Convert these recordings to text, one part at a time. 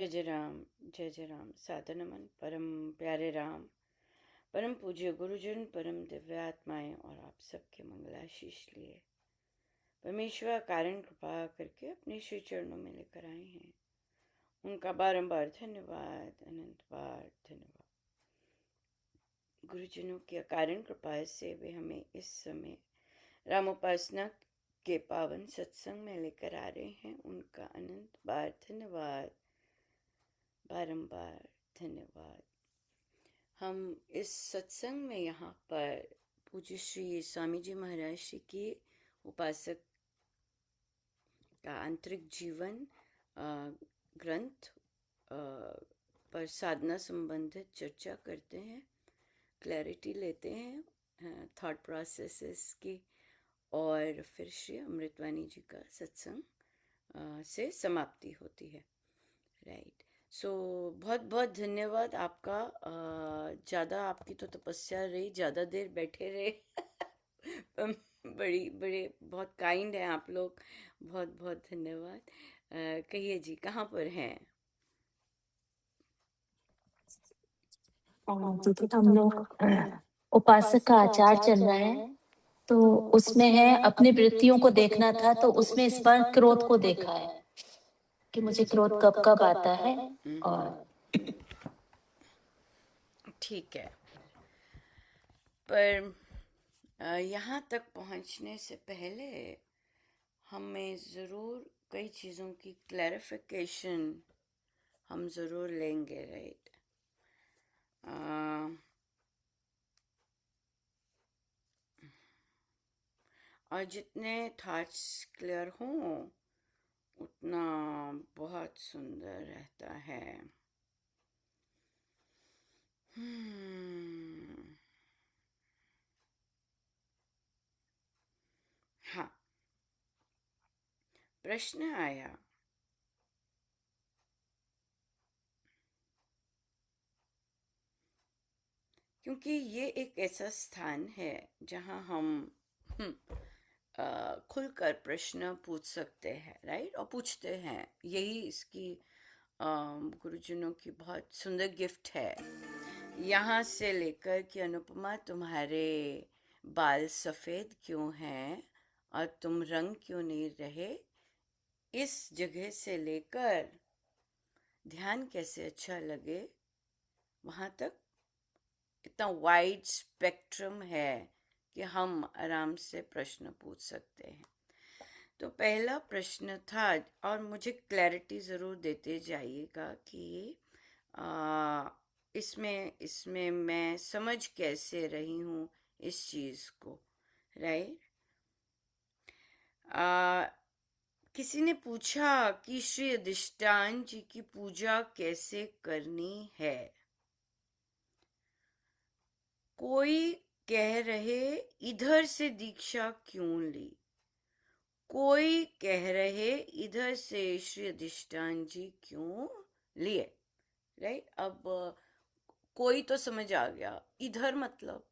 जय जय राम। सादर नमन परम प्यारे राम, परम पूज्य गुरुजन, परम दिव्यात्माएं और आप सबके मंगलाशीष लिए परमेश्वर कारण कृपा करके अपने श्री चरणों में लेकर आए हैं। उनका बारंबार धन्यवाद, अनंत बार धन्यवाद। गुरुजनों की अकारण कृपा से वे हमें इस समय रामोपासना के पावन सत्संग में लेकर आ रहे हैं। उनका अनंत बार धन्यवाद, बारंबार धन्यवाद। हम इस सत्संग में यहाँ पर पूज्य श्री स्वामी जी महाराज जी की उपासक का आंतरिक जीवन ग्रंथ पर साधना संबंधित चर्चा करते हैं, क्लैरिटी लेते हैं थॉट प्रोसेसेस की, और फिर श्री अमृतवाणी जी का सत्संग से समाप्ति होती है। राइट। सो बहुत बहुत धन्यवाद आपका। ज़्यादा आपकी तो तपस्या रही, ज़्यादा देर बैठे रहे। बड़ी बड़े बहुत काइंड हैं आप लोग, बहुत बहुत धन्यवाद। कहिए जी, कहाँ पर हैं? देखिए हम लोग उपासक का आचार चल रहा है, तो उसमें है अपनी वृत्तियों को देखना था, तो उसमें इस बार क्रोध को देखा है कि मुझे क्रोध कब कब आता है। और ठीक है, पर यहाँ तक पहुँचने से पहले हमें ज़रूर कई चीज़ों की क्लैरिफिकेशन हम ज़रूर लेंगे। राइट। और जितने थॉट्स क्लियर हों उतना बहुत सुंदर रहता है। हाँ, प्रश्न आया क्योंकि ये एक ऐसा स्थान है जहाँ हम खुलकर प्रश्न पूछ सकते हैं। राइट। और पूछते हैं, यही इसकी गुरुजनों की बहुत सुंदर गिफ्ट है। यहाँ से लेकर कि अनुपमा तुम्हारे बाल सफ़ेद क्यों हैं और तुम रंग क्यों नहीं रहे, इस जगह से लेकर ध्यान कैसे अच्छा लगे, वहाँ तक इतना वाइड स्पेक्ट्रम है कि हम आराम से प्रश्न पूछ सकते हैं। तो पहला प्रश्न था, और मुझे क्लैरिटी ज़रूर देते जाइएगा कि इसमें इसमें मैं समझ कैसे रही हूँ इस चीज़ को। राइट। किसी ने पूछा कि श्री अधिष्ठान जी की पूजा कैसे करनी है। कोई कह रहे इधर से दीक्षा क्यों ली, कोई कह रहे इधर से श्री अधिष्ठान जी क्यों लिए। राइट। अब कोई तो समझ आ गया, इधर मतलब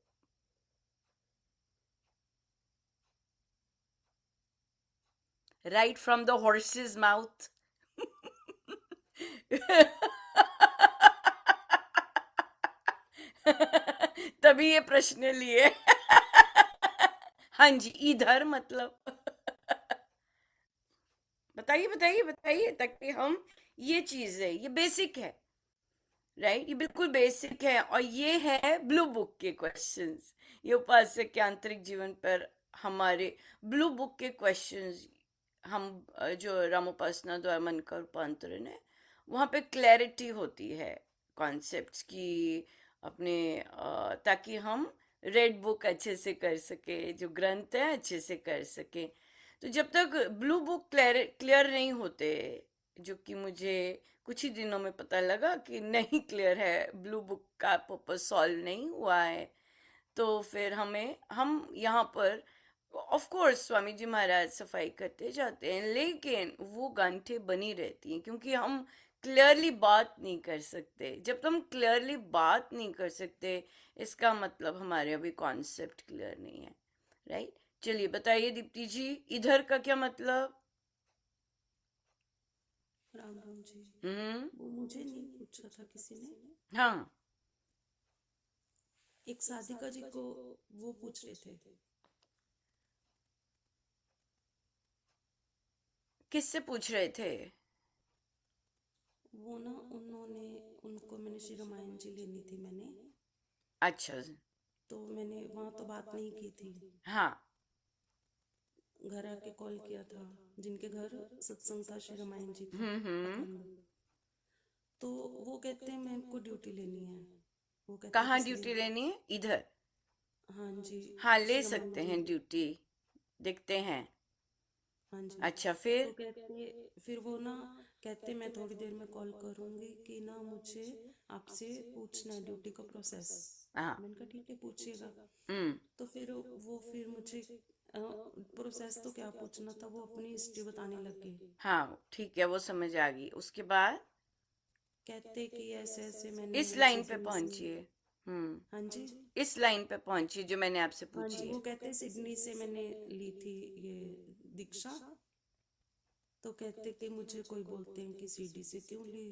right from the horses mouth. तभी ये प्रश्न लिए। हाँ जी, इधर मतलब बताइए बताइए बताइए, ताकि हम, ये चीज है, ये बेसिक है। राइट। ये बिल्कुल बेसिक है, और ये है ब्लू बुक के क्वेश्चंस। ये उपासक के आंतरिक जीवन पर हमारे ब्लू बुक के क्वेश्चंस। हम जो रामोपासना द्वारा मन का रूपांतरण है, वहाँ पे क्लैरिटी होती है कॉन्सेप्ट्स की अपने, ताकि हम रेड बुक अच्छे से कर सके, जो ग्रंथ है अच्छे से कर सके। तो जब तक ब्लू बुक क्लियर नहीं होते, जो कि मुझे कुछ ही दिनों में पता लगा कि नहीं क्लियर है, ब्लू बुक का पर्पस सॉल्व नहीं हुआ है, तो फिर हम यहाँ पर ऑफ कोर्स स्वामी जी महाराज सफाई करते जाते हैं, लेकिन वो गांठें बनी रहती हैं क्योंकि हम क्लियरली बात नहीं कर सकते। जब हम क्लियरली बात नहीं कर सकते, इसका मतलब हमारे अभी कॉन्सेप्ट क्लियर नहीं है। राइट। चलिए बताइए दीप्ति जी, इधर का क्या मतलब? राम राम जी। हम्म। वो मुझे नहीं पूछा था किसी ने, हाँ, एक साधिका जी को वो पूछ रहे थे। किससे पूछ रहे थे? वो ना उन्होंने उनको मैंने श्री रामायण जी लेनी थी मैंने, अच्छा। तो मैंने वहाँ तो बात नहीं की थी, हाँ। घर आके कॉल किया था, जिनके घर सत्संग था श्री रामायण जी का हम्म। अखंड। तो वो कहते हैं मेरे को ड्यूटी लेनी है, वो कहते कहाँ किस ड्यूटी दिन। लेनी है? इधर? हाँ जी, हाँ, ले श्री रामायण सकते जी। हैं ड्यूटी, देखते हैं। हाँ जी। अच्छा, तो फिर? कहते, फिर वो ना कहते मैं थोड़ी देर में कॉल करूंगी कि ना मुझे आपसे पूछना है ड्यूटी का प्रोसेस। हाँ। मैंने कहा ठीक है पूछिएगा। हम्म। तो फिर मुझे प्रोसेस तो क्या पूछना था, वो अपनी हिस्ट्री बताने लगे। हाँ, ठीक है, वो समझ आ गई। उसके बाद? कहते कि ऐसे ऐसे मैंने इस लाइन पे सिडनी से। पहुंचिए। हम्म। हाँ जी। इस लाइन पे पहुंचिए जो मैंने आपसे हाँ पूछी जी, है। वो कहते सिडनी से मैंने ली थी ये दीक्षा। तो कहते कि मुझे कोई बोलते हैं कि सीडी से क्यों ली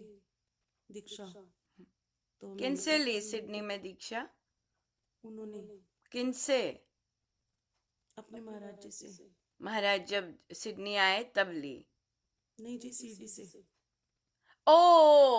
दीक्षा। तो मैंने किनसे कहा ली कि सिडनी में दीक्षा? उन्होंने किनसे? अपने महाराज जी से। महाराज जब सिडनी आए तब ली? नहीं जी, सीडी से। ओ,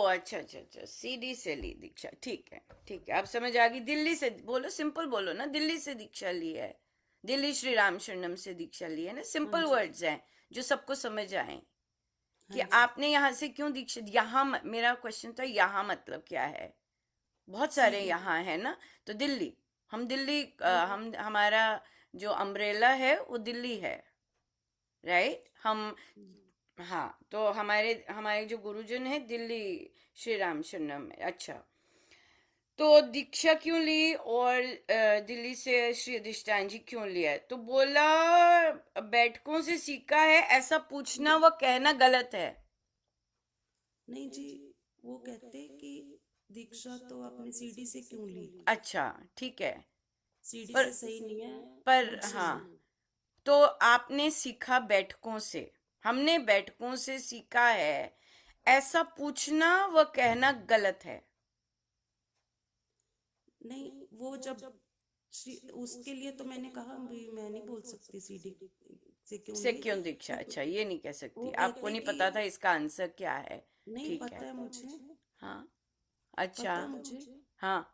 अच्छा अच्छा अच्छा, सीडी से ली दीक्षा। ठीक है, ठीक है, अब समझ आ गई। दिल्ली से बोलो, सिंपल बोलो ना, दिल्ली से दीक्षा ली है। दिल्ली श्री राम शरणम से दीक्षा ली है ना। हाँ सिंपल जी। वर्ड्स हैं जो सबको समझ आए। कि हाँ जी। आपने यहाँ से क्यों दीक्षा, यहाँ मेरा क्वेश्चन था, यहाँ मतलब क्या है? बहुत सारे सीडी। यहाँ है ना। तो दिल्ली, हम दिल्ली, वो हम हमारा जो अम्ब्रेला है वो दिल्ली है, राइट? हम, हाँ, तो हमारे हमारे जो गुरुजन है दिल्ली श्री राम शरणम में। अच्छा, तो दीक्षा क्यों ली और दिल्ली से श्री अधिष्ठान जी क्यों लिया है? तो बोला बैठकों से सीखा है, ऐसा पूछना व कहना गलत है। नहीं जी, वो कहते कि दीक्षा तो आपने सीडी से क्यों ली, अच्छा, ठीक है। सीडी पर से सही नहीं है, पर मुझसे हाँ, लो। तो आपने सीखा बैठकों से, हमने बैठकों से सीखा है, ऐसा पूछना व कहना गलत है। नहीं, वो जब उसके लिए तो मैंने कहा भी मैं नहीं बोल सकती सीडी से क्यों से ली, क्यों दीक्षा? क्योंकि अच्छा, ये नहीं कह वो सकती? आपको कहते नहीं कि पता था इसका आंसर क्या है? नहीं ठीक है। पता है मुझे, हाँ। अच्छा। पता है मुझे। हाँ।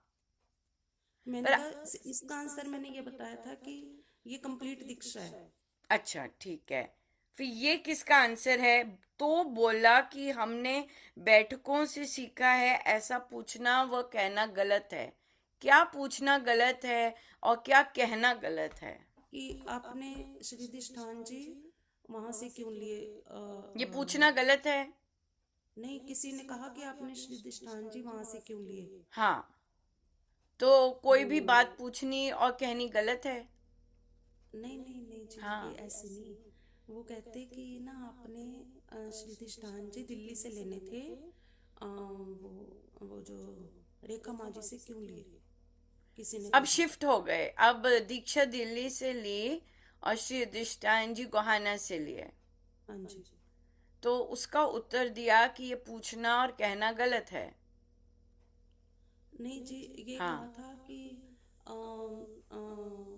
मैंने पर कहा इसका आंसर मैंने ये बताया था कि ये कंप्लीट दीक्षा है। अच्छा, ठीक है, फिर ये किसका आंसर है? तो बोला कि हमने बैठकों से सीखा है, ऐसा पूछना व कहना गलत है। क्या पूछना गलत है और क्या कहना गलत है? कि आपने श्री अधिष्ठान जी वहां से क्यों लिए ये पूछना गलत है। नहीं, किसी ने कहा कि आपने श्री अधिष्ठान जी वहां से क्यों लिए। हाँ, तो कोई भी वो बात पूछनी और कहनी गलत है। नहीं नहीं नहीं जी, ये हाँ। ऐसे नहीं। वो कहते कि ना आपने श्री अधिष्ठान जी दिल्ली से लेने थे, वो जो रेखा माँ जी से क्यों लिए, किसी ने अब कहा। शिफ्ट हो गए, अब दीक्षा दिल्ली से ली और श्री अधिष्ठान जी गोहाना से लिए। हाँ जी। तो उसका उत्तर दिया कि ये पूछना और कहना गलत है। नहीं जी, ये हाँ। कहा था कि अम, अम,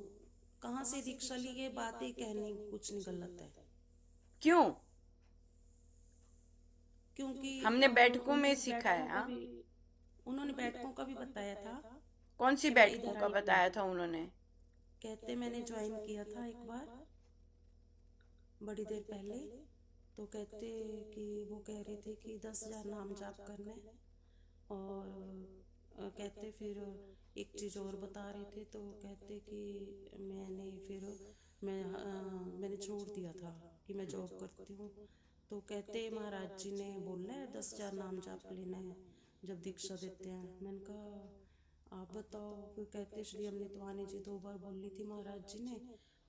कहाँ से दीक्षा ली, ये बातें कहनी कुछ नहीं गलत है। क्यों? क्योंकि हमने बैठकों में उन्होंने सीखा बैठकों है। का हाँ। भी उन्होंने बैठकों का भी बताया था कौन सी कि मैं बैठकों इधर का आई हूँ। बताया था उन्होंने? कहते मैंने ज्वाइन किया था एक बार बड़ी देर पहले। तो कहते कि वो कह रहे थे कि 10,000 नाम जाप करना है। और कहते फिर एक चीज़ और बता रहे थे, तो कहते कि मैंने छोड़ दिया था कि मैं जॉब करती हूँ। तो कहते महाराज जी ने बोला है 10,000 नाम जाप लेना है जब दीक्षा देते हैं। मैंने कहा आप बताओ। फिर कहते श्री हमने तो आने जी 2 बार बोली थी महाराज जी ने,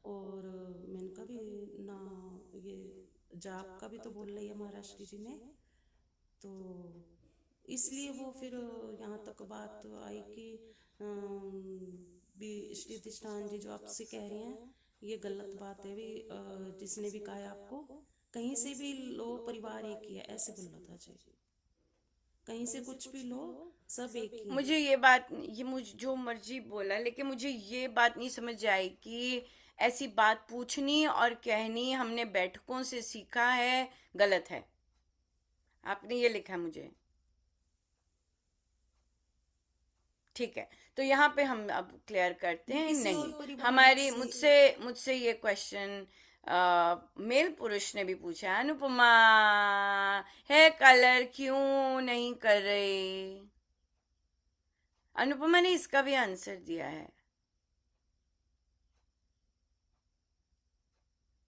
और मैंने कहा भी ना ये जाप का भी तो बोल रही है महाराज श्री जी ने। तो इसलिए वो फिर यहाँ तक बात आई कि भी श्री अधिष्ठान जी जो आपसे कह रहे हैं ये गलत बात है भी, जिसने भी कहा है आपको कहीं से भी लो परिवार एक ही है, ऐसे बोला था जी। कहीं से कुछ भी लो, सब एक ही मुझे हैं। ये बात, ये मुझे जो मर्जी बोला, लेकिन मुझे ये बात नहीं समझ आई कि ऐसी बात पूछनी और कहनी हमने बैठकों से सीखा है, गलत है। आपने ये लिखा मुझे, ठीक है। तो यहाँ पे हम अब क्लियर करते मैं हैं, किसी और नहीं। परिवार हमारी से मुझसे मुझसे ये क्वेश्चन मेल पुरुष ने भी पूछा, अनुपमा, है कलर क्यों नहीं कर रहे? अनुपमा ने इसका भी आंसर दिया है।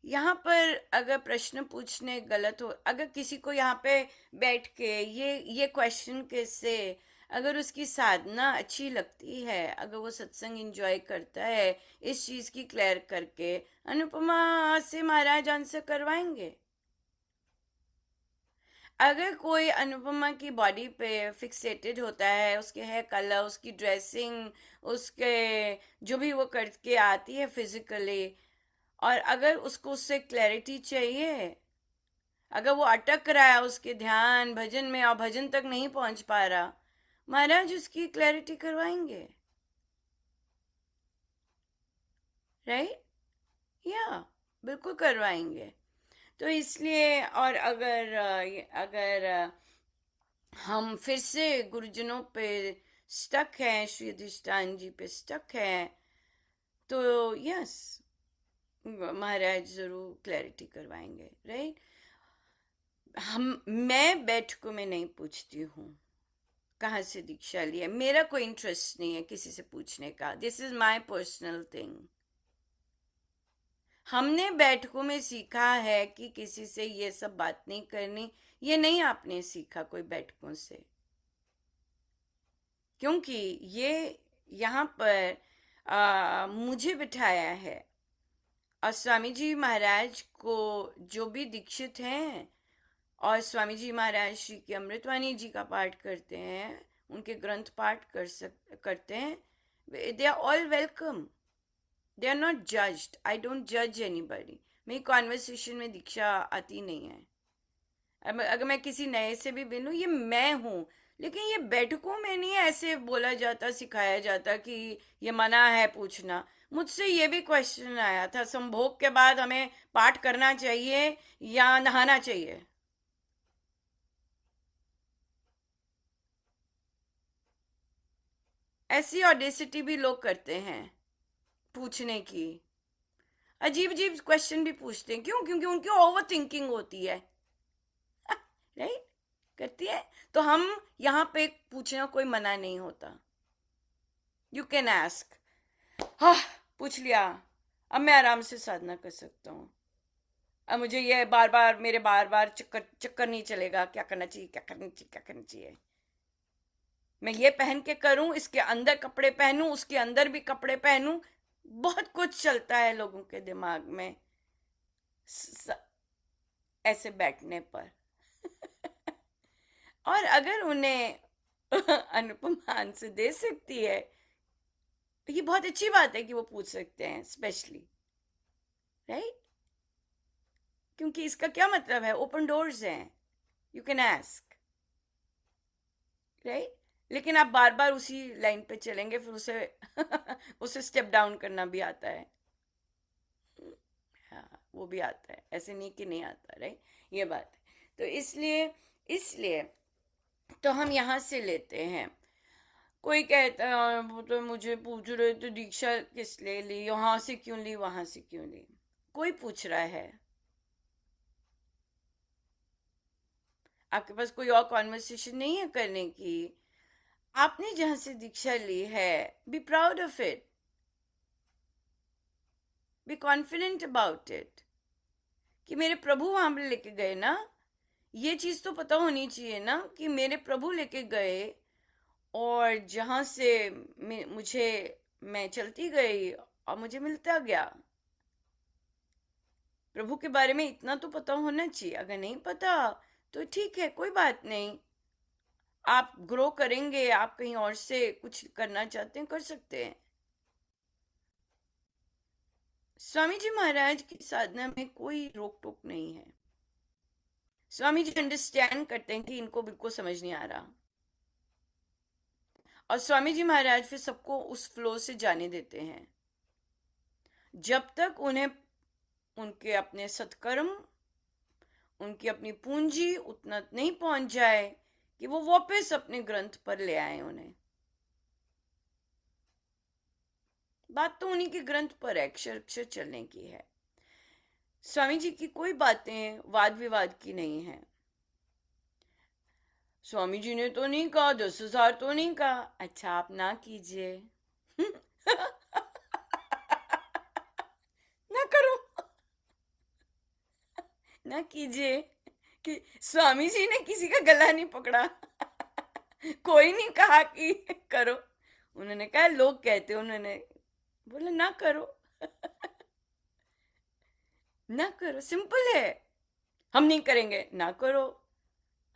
यहाँ पर अगर प्रश्न पूछने गलत हो, अगर किसी को यहाँ पे बैठ के ये क्वेश्चन के से अगर उसकी साधना अच्छी लगती है, अगर वो सत्संग एंजॉय करता है इस चीज की क्लियर करके, अनुपमा से महाराज आंसर करवाएंगे। अगर कोई अनुपमा की बॉडी पे फिक्सेटेड होता है, उसके हेयर कलर, उसकी ड्रेसिंग, उसके जो भी वो करके आती है फिजिकली, और अगर उसको उससे क्लैरिटी चाहिए, अगर वो अटक रहा है उसके ध्यान भजन में और भजन तक नहीं पहुंच पा रहा, महाराज उसकी क्लैरिटी करवाएंगे, राइट? या बिल्कुल करवाएंगे। तो इसलिए, और अगर हम फिर से गुरुजनों पे स्टक हैं, श्री अधिष्ठान जी पे स्टक हैं, तो यस, महाराज जरूर क्लैरिटी करवाएंगे, राइट? मैं बैठकों में नहीं पूछती हूँ कहाँ से दीक्षा ली है, मेरा कोई इंटरेस्ट नहीं है किसी से पूछने का, this is my personal thing. हमने बैठकों में सीखा है कि किसी से ये सब बात नहीं करनी, ये नहीं आपने सीखा कोई बैठकों से, क्योंकि ये यहाँ पर मुझे बिठाया है, और स्वामी जी महाराज को जो भी दीक्षित हैं और स्वामी जी महाराज श्री की अमृतवाणी जी का पाठ करते हैं, उनके ग्रंथ पाठ करते हैं, they are all welcome, they are not judged, I don't जज एनीबॉडी। मेरी कॉन्वर्सेशन में दीक्षा आती नहीं है। अगर मैं किसी नए से भी मिलूं, ये मैं हूं, लेकिन ये बैठकों में नहीं ऐसे बोला जाता, सिखाया जाता कि ये मना है पूछना। मुझसे ये भी क्वेश्चन आया था, संभोग के बाद हमें पाठ करना चाहिए या नहाना चाहिए? ऐसी ऑडेसिटी भी लोग करते हैं पूछने की, अजीब अजीब क्वेश्चन भी पूछते हैं। क्यों? क्योंकि उनकी ओवर थिंकिंग होती है, राइट? करती है। तो हम यहाँ पे पूछना कोई मना नहीं होता, यू कैन आस्क। हाँ, पूछ लिया, अब मैं आराम से साधना कर सकता हूँ। अब मुझे ये बार बार चक्कर चक्कर नहीं चलेगा, क्या करना चाहिए, क्या करना चाहिए, क्या करना चाहिए। मैं ये पहन के करूं, इसके अंदर कपड़े पहनूं, उसके अंदर भी कपड़े पहनूं, बहुत कुछ चलता है लोगों के दिमाग में ऐसे बैठने पर। और अगर उन्हें अनुपमा आंसर दे सकती है, तो ये बहुत अच्छी बात है कि वो पूछ सकते हैं, स्पेशली, राइट? क्योंकि इसका क्या मतलब है, ओपन डोर्स हैं, यू कैन आस्क, राइट? लेकिन आप बार बार उसी लाइन पे चलेंगे, फिर उसे उसे स्टेप डाउन करना भी आता है। हाँ, वो भी आता है, ऐसे नहीं कि नहीं आता, राइट? ये बात है। तो इसलिए इसलिए तो हम यहाँ से लेते हैं। कोई कहता है वो तो मुझे पूछ रहे थे दीक्षा किस लिए ली, यहाँ से क्यों ली, वहां से क्यों ली? कोई पूछ रहा है, आपके पास कोई और कॉन्वर्सेशन नहीं है करने की? आपने जहां से दीक्षा ली है, be proud of it, be confident about it, कि मेरे प्रभु वहां पे लेके गए ना। ये चीज तो पता होनी चाहिए ना कि मेरे प्रभु लेके गए, और जहां से मुझे, मैं चलती गई और मुझे मिलता गया। प्रभु के बारे में इतना तो पता होना चाहिए। अगर नहीं पता तो ठीक है, कोई बात नहीं, आप ग्रो करेंगे, आप कहीं और से कुछ करना चाहते हैं, कर सकते हैं। स्वामी जी महाराज की साधना में कोई रोक टोक नहीं है, स्वामी जी अंडरस्टैंड करते हैं कि इनको बिल्कुल समझ नहीं आ रहा, और स्वामी जी महाराज फिर सबको उस फ्लो से जाने देते हैं जब तक उन्हें उनके अपने सत्कर्म, उनकी अपनी पूंजी उतना नहीं पहुंच जाए कि वो वापस अपने ग्रंथ पर ले आए उन्हें। बात तो उन्हीं के ग्रंथ पर है, अक्षर अक्षर चलने की है। स्वामी जी की कोई बातें वाद विवाद की नहीं है। स्वामी जी ने तो नहीं कहा, 10,000 तो नहीं कहा, अच्छा आप ना कीजिए। ना करो, ना कीजिए। कि स्वामी जी ने किसी का गला नहीं पकड़ा। कोई नहीं कहा कि करो, उन्होंने कहा लोग कहते, उन्होंने बोला ना करो। ना करो, सिंपल है। हम नहीं करेंगे, ना करो।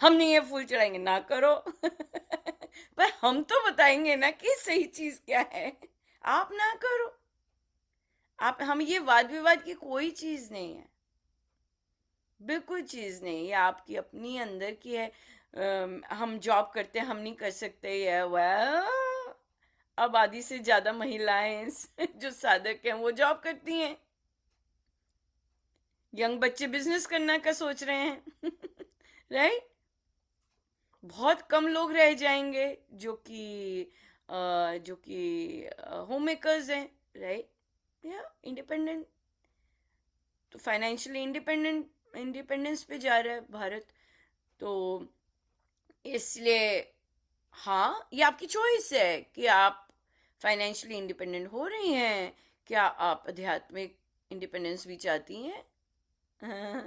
हम नहीं ये फूल चढ़ाएंगे, ना करो। पर हम तो बताएंगे ना कि सही चीज क्या है। आप ना करो। आप, हम, ये वाद विवाद की कोई चीज नहीं है, बिल्कुल चीज नहीं। ये आपकी अपनी अंदर की है। हम जॉब करते हैं, हम नहीं कर सकते, ये वह अब आधी से ज्यादा महिलाएं जो साधक हैं वो जॉब करती हैं। यंग बच्चे बिजनेस करना का सोच रहे हैं। राइट। बहुत कम लोग रह जाएंगे जो कि होम मेकर्स हैं। राइट, या इंडिपेंडेंट। तो फाइनेंशियली इंडिपेंडेंस पे जा रहा है भारत। तो इसलिए हाँ, ये आपकी चॉइस है कि आप फाइनेंशियली इंडिपेंडेंट हो रही हैं, क्या आप आध्यात्मिक इंडिपेंडेंस भी चाहती हैं। हाँ,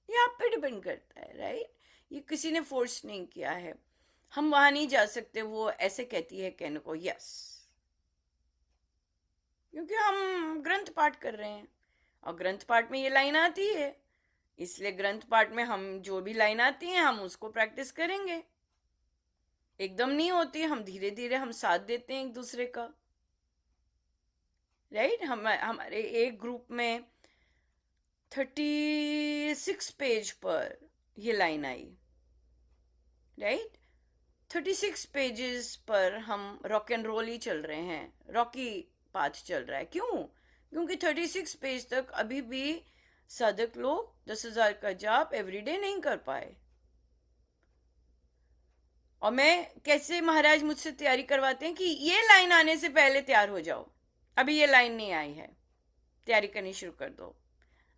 ये आप पे डिपेंड करता है। राइट, ये किसी ने फोर्स नहीं किया है। हम वहां नहीं जा सकते, वो ऐसे कहती है कहने को यस, क्योंकि हम ग्रंथ पाठ कर रहे हैं और ग्रंथ पाठ में ये लाइन आती है, इसलिए ग्रंथ पाठ में हम जो भी लाइन आती है हम उसको प्रैक्टिस करेंगे। एकदम नहीं होती, हम धीरे धीरे हम साथ देते हैं एक दूसरे का। राइट, हमारे एक ग्रुप में 36 पेज पर ये लाइन आई। राइट, 36 पेजेस पर हम रॉक एंड रोल ही चल रहे हैं, रॉकी पाथ चल रहा है। क्यों? क्योंकि 36 पेज तक अभी भी साधक लोग 10,000 का जाप एवरीडे नहीं कर पाए। और मैं कैसे, महाराज मुझसे तैयारी करवाते हैं कि ये लाइन आने से पहले तैयार हो जाओ, अभी ये लाइन नहीं आई है, तैयारी करनी शुरू कर दो,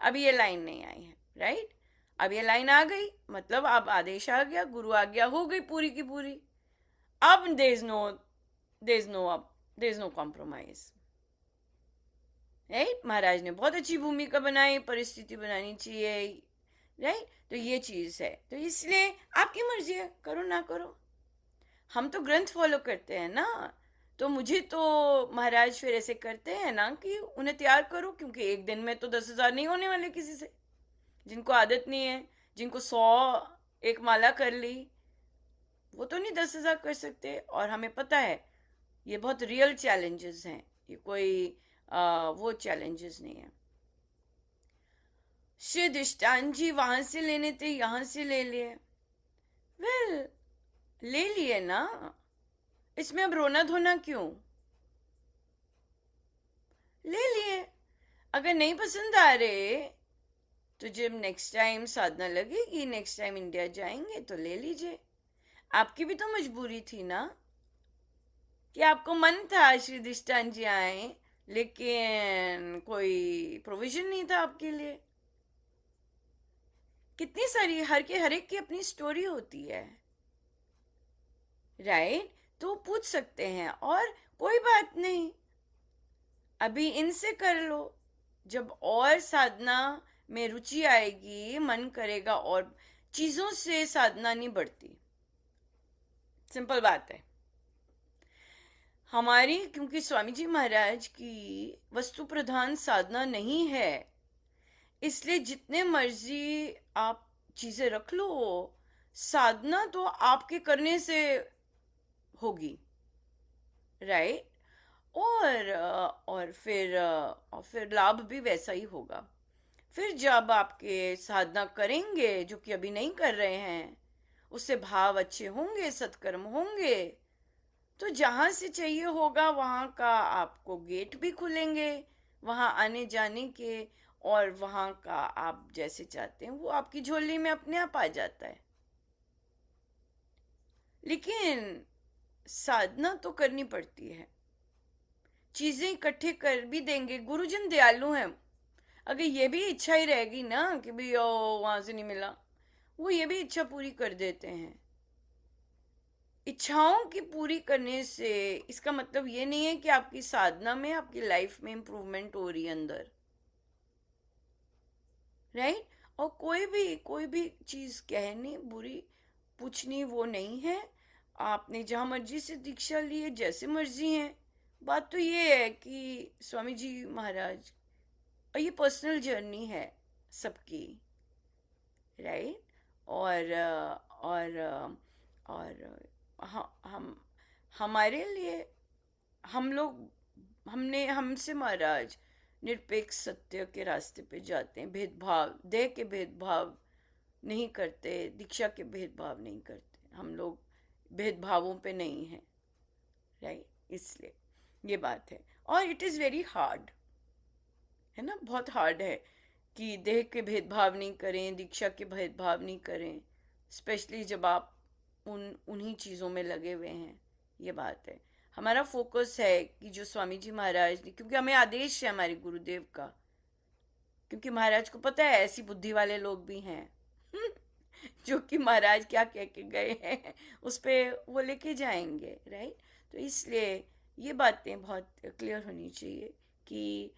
अभी ये लाइन नहीं आई है। राइट, अब ये लाइन आ गई, मतलब अब आदेश आ गया, गुरु आज्ञा हो गई पूरी की पूरी। अब there is no compromise. Right, महाराज ने बहुत अच्छी भूमिका बनाई, परिस्थिति बनानी चाहिए। राइट, तो ये चीज है, तो इसलिए आपकी मर्जी है, करो ना करो। हम तो ग्रंथ फॉलो करते हैं ना, तो मुझे तो महाराज फिर ऐसे करते हैं ना कि उन्हें तैयार करो, क्योंकि एक दिन में तो 10,000 नहीं होने वाले किसी से। जिनको आदत नहीं है, जिनको 100 एक माला कर ली, वो तो नहीं 10,000 कर सकते। और हमें पता है ये बहुत रियल चैलेंजेस हैं, ये कोई वो चैलेंजेस नहीं है। श्री दिष्टान जी वहां से लेने थे, यहां से ले लिए, वेल ले लिए ना, इसमें अब रोना धोना क्यों? ले लिए। अगर नहीं पसंद आ रहे तो जब नेक्स्ट टाइम साधना लगेगी, नेक्स्ट टाइम इंडिया जाएंगे तो ले लीजिए। आपकी भी तो मजबूरी थी ना, कि आपको मन था श्री दिष्टान जी आए, लेकिन कोई प्रोविजन नहीं था आपके लिए। कितनी सारी, हर एक की अपनी स्टोरी होती है। राइट, तो पूछ सकते हैं, और कोई बात नहीं, अभी इनसे कर लो। जब और साधना में रुचि आएगी, मन करेगा, और चीजों से साधना नहीं बढ़ती, सिंपल बात है। हमारी, क्योंकि स्वामी जी महाराज की वस्तु प्रधान साधना नहीं है, इसलिए जितने मर्जी आप चीजें रख लो, साधना तो आपके करने से होगी। राइट, और फिर लाभ भी वैसा ही होगा। फिर जब आपके साधना करेंगे, जो कि अभी नहीं कर रहे हैं, उससे भाव अच्छे होंगे, सत्कर्म होंगे, तो जहां से चाहिए होगा वहां का आपको गेट भी खुलेंगे, वहां आने जाने के, और वहां का आप जैसे चाहते हैं वो आपकी झोली में अपने आप आ जाता है। लेकिन साधना तो करनी पड़ती है। चीजें इकट्ठे कर भी देंगे, गुरुजन दयालु हैं। अगर ये भी इच्छा ही रहेगी ना कि भाई ओ वहां से नहीं मिला, वो ये भी इच्छा पूरी कर देते हैं। इच्छाओं की पूरी करने से इसका मतलब ये नहीं है कि आपकी साधना में, आपकी लाइफ में इम्प्रूवमेंट हो रही है अंदर, राइट। और कोई भी चीज कहनी बुरी पूछनी वो नहीं है। आपने जहां मर्जी से दीक्षा ली है, जैसे मर्जी है। बात तो ये है कि स्वामी जी महाराज, और ये पर्सनल जर्नी है सबकी, राइट। और हम हमारे लिए, हम लोग, हमसे महाराज निरपेक्ष सत्य के रास्ते पे जाते हैं। भेदभाव, देह के भेदभाव नहीं करते, दीक्षा के भेदभाव नहीं करते, हम लोग भेदभावों पे नहीं हैं, राइट। इसलिए ये बात है। और इट इज़ वेरी हार्ड, है ना, बहुत हार्ड है कि देह के भेदभाव नहीं करें, दीक्षा के भेदभाव नहीं करें, स्पेशली जब आप उन्हीं चीज़ों में लगे हुए हैं। ये बात है। हमारा फोकस है कि जो स्वामी जी महाराज ने, क्योंकि हमें आदेश है हमारे गुरुदेव का, क्योंकि महाराज को पता है ऐसी बुद्धि वाले लोग भी हैं जो कि महाराज क्या कह के गए हैं उस पे वो लेके जाएंगे, राइट। तो इसलिए ये बातें बहुत क्लियर होनी चाहिए कि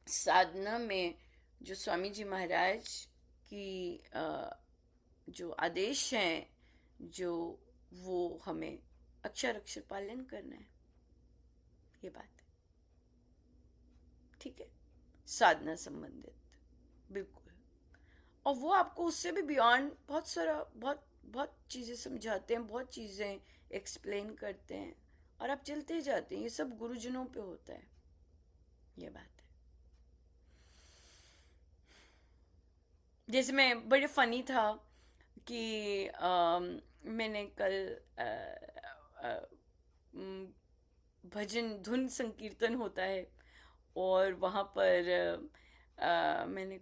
साधना में जो स्वामी जी महाराज की जो आदेश हैं, जो वो हमें अक्षर अक्षर पालन करना है। ये बात है, ठीक है, साधना संबंधित, बिल्कुल। और वो आपको उससे भी बियॉन्ड बहुत सारा, बहुत बहुत चीज़ें समझाते हैं, बहुत चीज़ें एक्सप्लेन करते हैं, और आप चलते जाते हैं। ये सब गुरुजनों पे होता है, ये बात है। जैसे मैं, बड़े फनी था कि मैंने कल म, भजन धुन संकीर्तन होता है, और वहाँ पर मैंने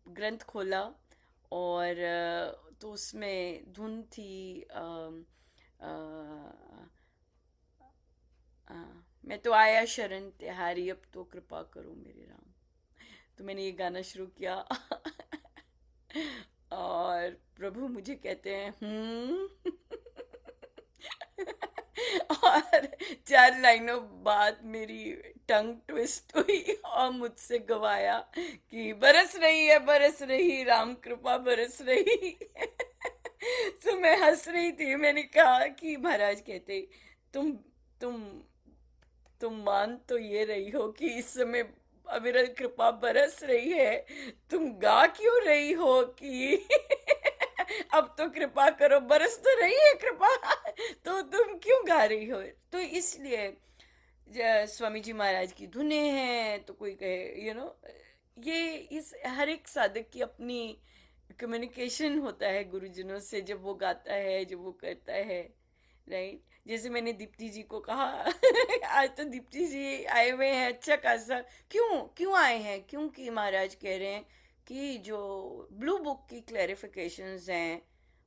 ग्रंथ खोला, और तो उसमें धुन थी अ, मैं तो आया शरण तिहारी, अब तो कृपा करो मेरे राम। तो मैंने ये गाना शुरू किया और प्रभु मुझे कहते हैं और 4 लाइनों बाद मेरी टंग ट्विस्ट हुई और मुझसे गवाया कि बरस रही राम कृपा बरस रही तो मैं हंस रही थी। मैंने कहा कि महाराज कहते, तुम तुम तुम मान तो ये रही हो कि इस समय अविरल कृपा बरस रही है, तुम गा क्यों रही हो कि अब तो कृपा करो, बरस तो रही है कृपा तो तुम क्यों गा रही हो। तो इसलिए स्वामी जी महाराज की धुनें हैं, तो कोई कहे ये इस हर एक साधक की अपनी कम्युनिकेशन होता है गुरुजनों से, जब वो गाता है, जब वो करता है, राइट। जैसे मैंने दीप्ति जी को कहा आज तो दीप्ति जी आए हुए हैं अच्छा खासा। क्यों क्यों आए हैं? क्योंकि महाराज कह रहे हैं कि जो ब्लू बुक की क्लैरिफिकेशंस हैं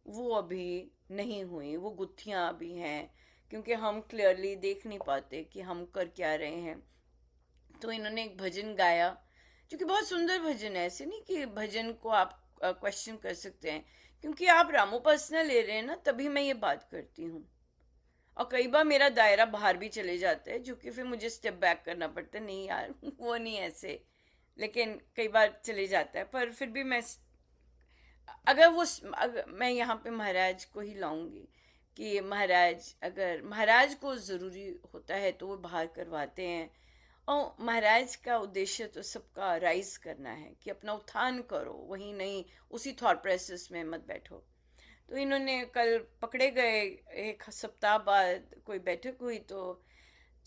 वो अभी नहीं हुई, वो गुत्थियां अभी हैं, क्योंकि हम क्लियरली देख नहीं पाते कि हम कर क्या रहे हैं। तो इन्होंने एक भजन गाया जो कि बहुत सुंदर भजन है। ऐसे नहीं कि भजन को आप क्वेश्चन कर सकते हैं, क्योंकि आप रामोपासना ले रहे हैं ना, तभी मैं ये बात करती हूँ। और कई बार मेरा दायरा बाहर भी चले जाता है, जो कि फिर मुझे स्टेप बैक करना पड़ता है, नहीं यार वो नहीं ऐसे, लेकिन कई बार चले जाता है। पर फिर भी अगर मैं यहाँ पे महाराज को ही लाऊंगी कि महाराज, अगर महाराज को ज़रूरी होता है तो वो बाहर करवाते हैं। और महाराज का उद्देश्य तो सबका राइज करना है कि अपना उत्थान करो, वही नहीं उसी थॉट प्रोसेस में मत बैठो। तो इन्होंने कल पकड़े गए, 1 सप्ताह बाद कोई बैठक हुई, तो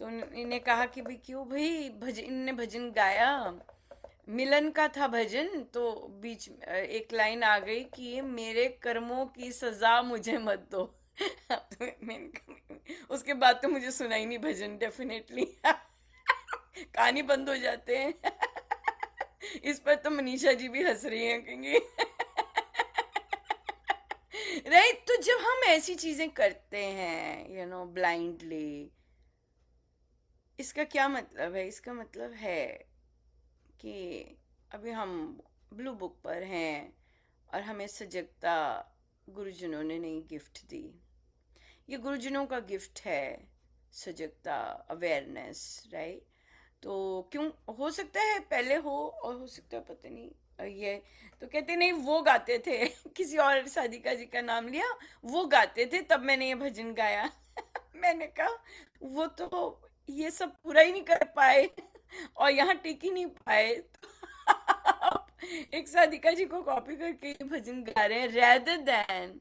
इन्हें कहा कि भाई क्यों भाई इनने भजन गाया, मिलन का था भजन, तो बीच में एक लाइन आ गई कि मेरे कर्मों की सजा मुझे मत दो। तो उसके बाद तो मुझे सुना ही नहीं भजन, डेफिनेटली। कान ही बंद हो जाते हैं। इस पर तो मनीषा जी भी हंस रही हैं, कहेंगी। राइट, तो जब हम ऐसी चीजें करते हैं ब्लाइंडली, इसका क्या मतलब है? इसका मतलब है कि अभी हम ब्लू बुक पर हैं और हमें सजगता गुरुजनों ने नई गिफ्ट दी। ये गुरुजनों का गिफ्ट है, सजगता, अवेयरनेस, राइट? तो क्यों, हो सकता है पहले हो और हो सकता है पता नहीं। ये तो कहते नहीं वो गाते थे। किसी और साधिका जी का नाम लिया, वो गाते थे तब मैंने ये भजन गाया। मैंने कहा वो तो ये सब पूरा ही नहीं कर पाए और यहाँ टिक ही नहीं पाए। तो एक साधिका जी को कॉपी करके ये भजन गा रहे हैं, rather than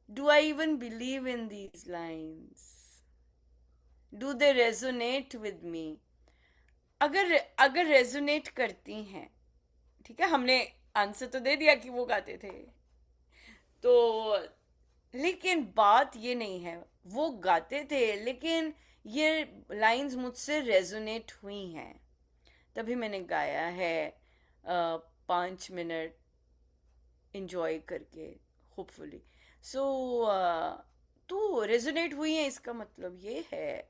do I even believe in these lines, do they resonate with me? अगर अगर रेजोनेट करती हैं, ठीक है, हमने आंसर तो दे दिया कि वो गाते थे, तो लेकिन बात ये नहीं है वो गाते थे, लेकिन ये लाइंस मुझसे रेजोनेट हुई हैं, तभी मैंने गाया है। 5 मिनट इंजॉय करके, होपफुली। सो तो रेजोनेट हुई है, इसका मतलब ये है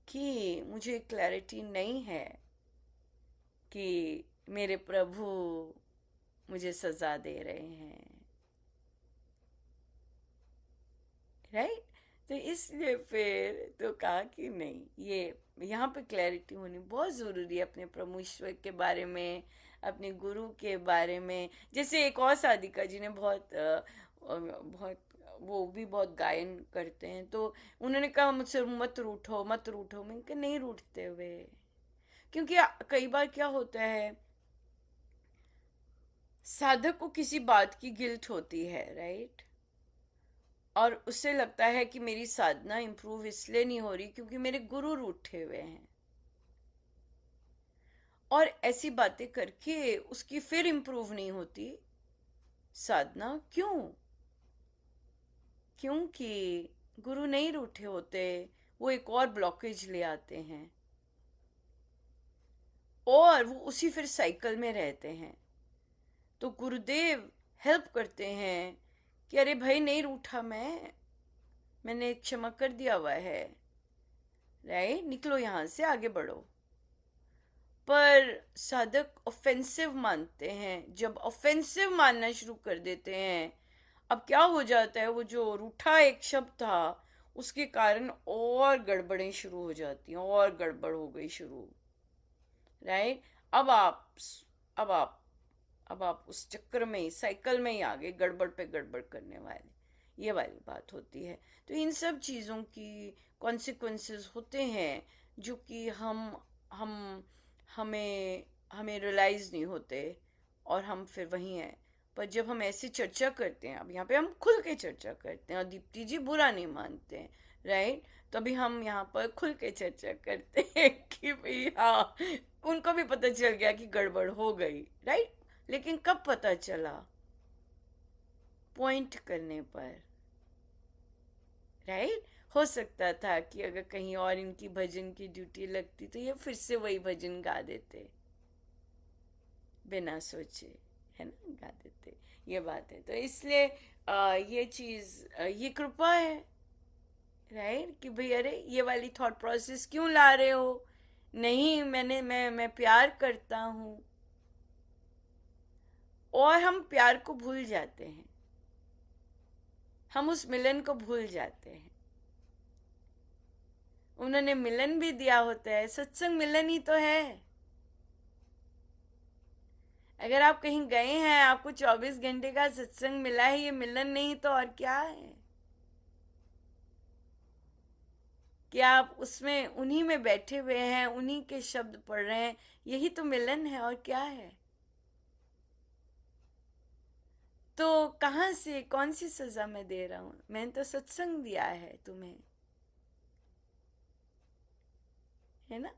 कि मुझे क्लैरिटी नहीं है कि मेरे प्रभु मुझे सजा दे रहे हैं, राइट? तो इसलिए फिर तो कहा कि नहीं, ये यहाँ पे क्लैरिटी होनी बहुत ज़रूरी है अपने प्रभु ईश्वर के बारे में, अपने गुरु के बारे में। जैसे एक और साधिका जी ने बहुत, वो भी बहुत गायन करते हैं, तो उन्होंने कहा मुझसे मत रूठो मत रूठो। मैंने कहा नहीं रूठते हुए, क्योंकि कई बार क्या होता है, साधक को किसी बात की गिल्ट होती है, राइट? और उससे लगता है कि मेरी साधना इंप्रूव इसलिए नहीं हो रही क्योंकि मेरे गुरु रूठे हुए हैं, और ऐसी बातें करके उसकी फिर इंप्रूव नहीं होती साधना। क्यों? क्योंकि गुरु नहीं रूठे होते, वो एक और ब्लॉकेज ले आते हैं और वो उसी फिर साइकिल में रहते हैं। तो गुरुदेव हेल्प करते हैं कि अरे भाई नहीं रूठा, मैंने क्षमा कर दिया हुआ है, राइट? निकलो यहां से, आगे बढ़ो। पर साधक ऑफेंसिव मानते हैं। जब ऑफेंसिव मानना शुरू कर देते हैं, अब क्या हो जाता है, वो जो रूठा एक शब्द था उसके कारण और गड़बड़ें शुरू हो जाती हैं, और गड़बड़ हो गई शुरू, राइट? अब आप अब आप अब आप उस चक्कर में ही, साइकिल में ही आ गए, गड़बड़ पे गड़बड़ करने वाले, ये वाली बात होती है। तो इन सब चीज़ों की कॉन्सिक्वेंसेस होते हैं जो कि हम हमें हमें रियलाइज नहीं होते, और हम फिर वहीं हैं। पर जब हम ऐसी चर्चा करते हैं, अब यहाँ पे हम खुल के चर्चा करते हैं और दीप्ति जी बुरा नहीं मानते हैं, राइट? तो अभी हम यहाँ पर खुल के चर्चा करते हैं कि भाई हाँ, उनको भी पता चल गया कि गड़बड़ हो गई, राइट? लेकिन कब पता चला? पॉइंट करने पर, राइट? हो सकता था कि अगर कहीं और इनकी भजन की ड्यूटी लगती तो ये फिर से वही भजन गा देते, बिना सोचे, है ना, गा देते। ये बात है। तो इसलिए ये चीज, ये कृपा है, राइट? कि भाई अरे ये वाली थॉट प्रोसेस क्यों ला रहे हो? नहीं, मैं प्यार करता हूं, और हम प्यार को भूल जाते हैं, हम उस मिलन को भूल जाते हैं। उन्होंने मिलन भी दिया होता है, सत्संग मिलन ही तो है। अगर आप कहीं गए हैं, आपको 24 घंटे का सत्संग मिला है, ये मिलन नहीं तो और क्या है? कि आप उसमें उन्हीं में बैठे हुए हैं, उन्हीं के शब्द पढ़ रहे हैं, यही तो मिलन है, और क्या है? तो कहाँ से, कौन सी सजा मैं दे रहा हूं? मैंने तो सत्संग दिया है तुम्हें, है ना?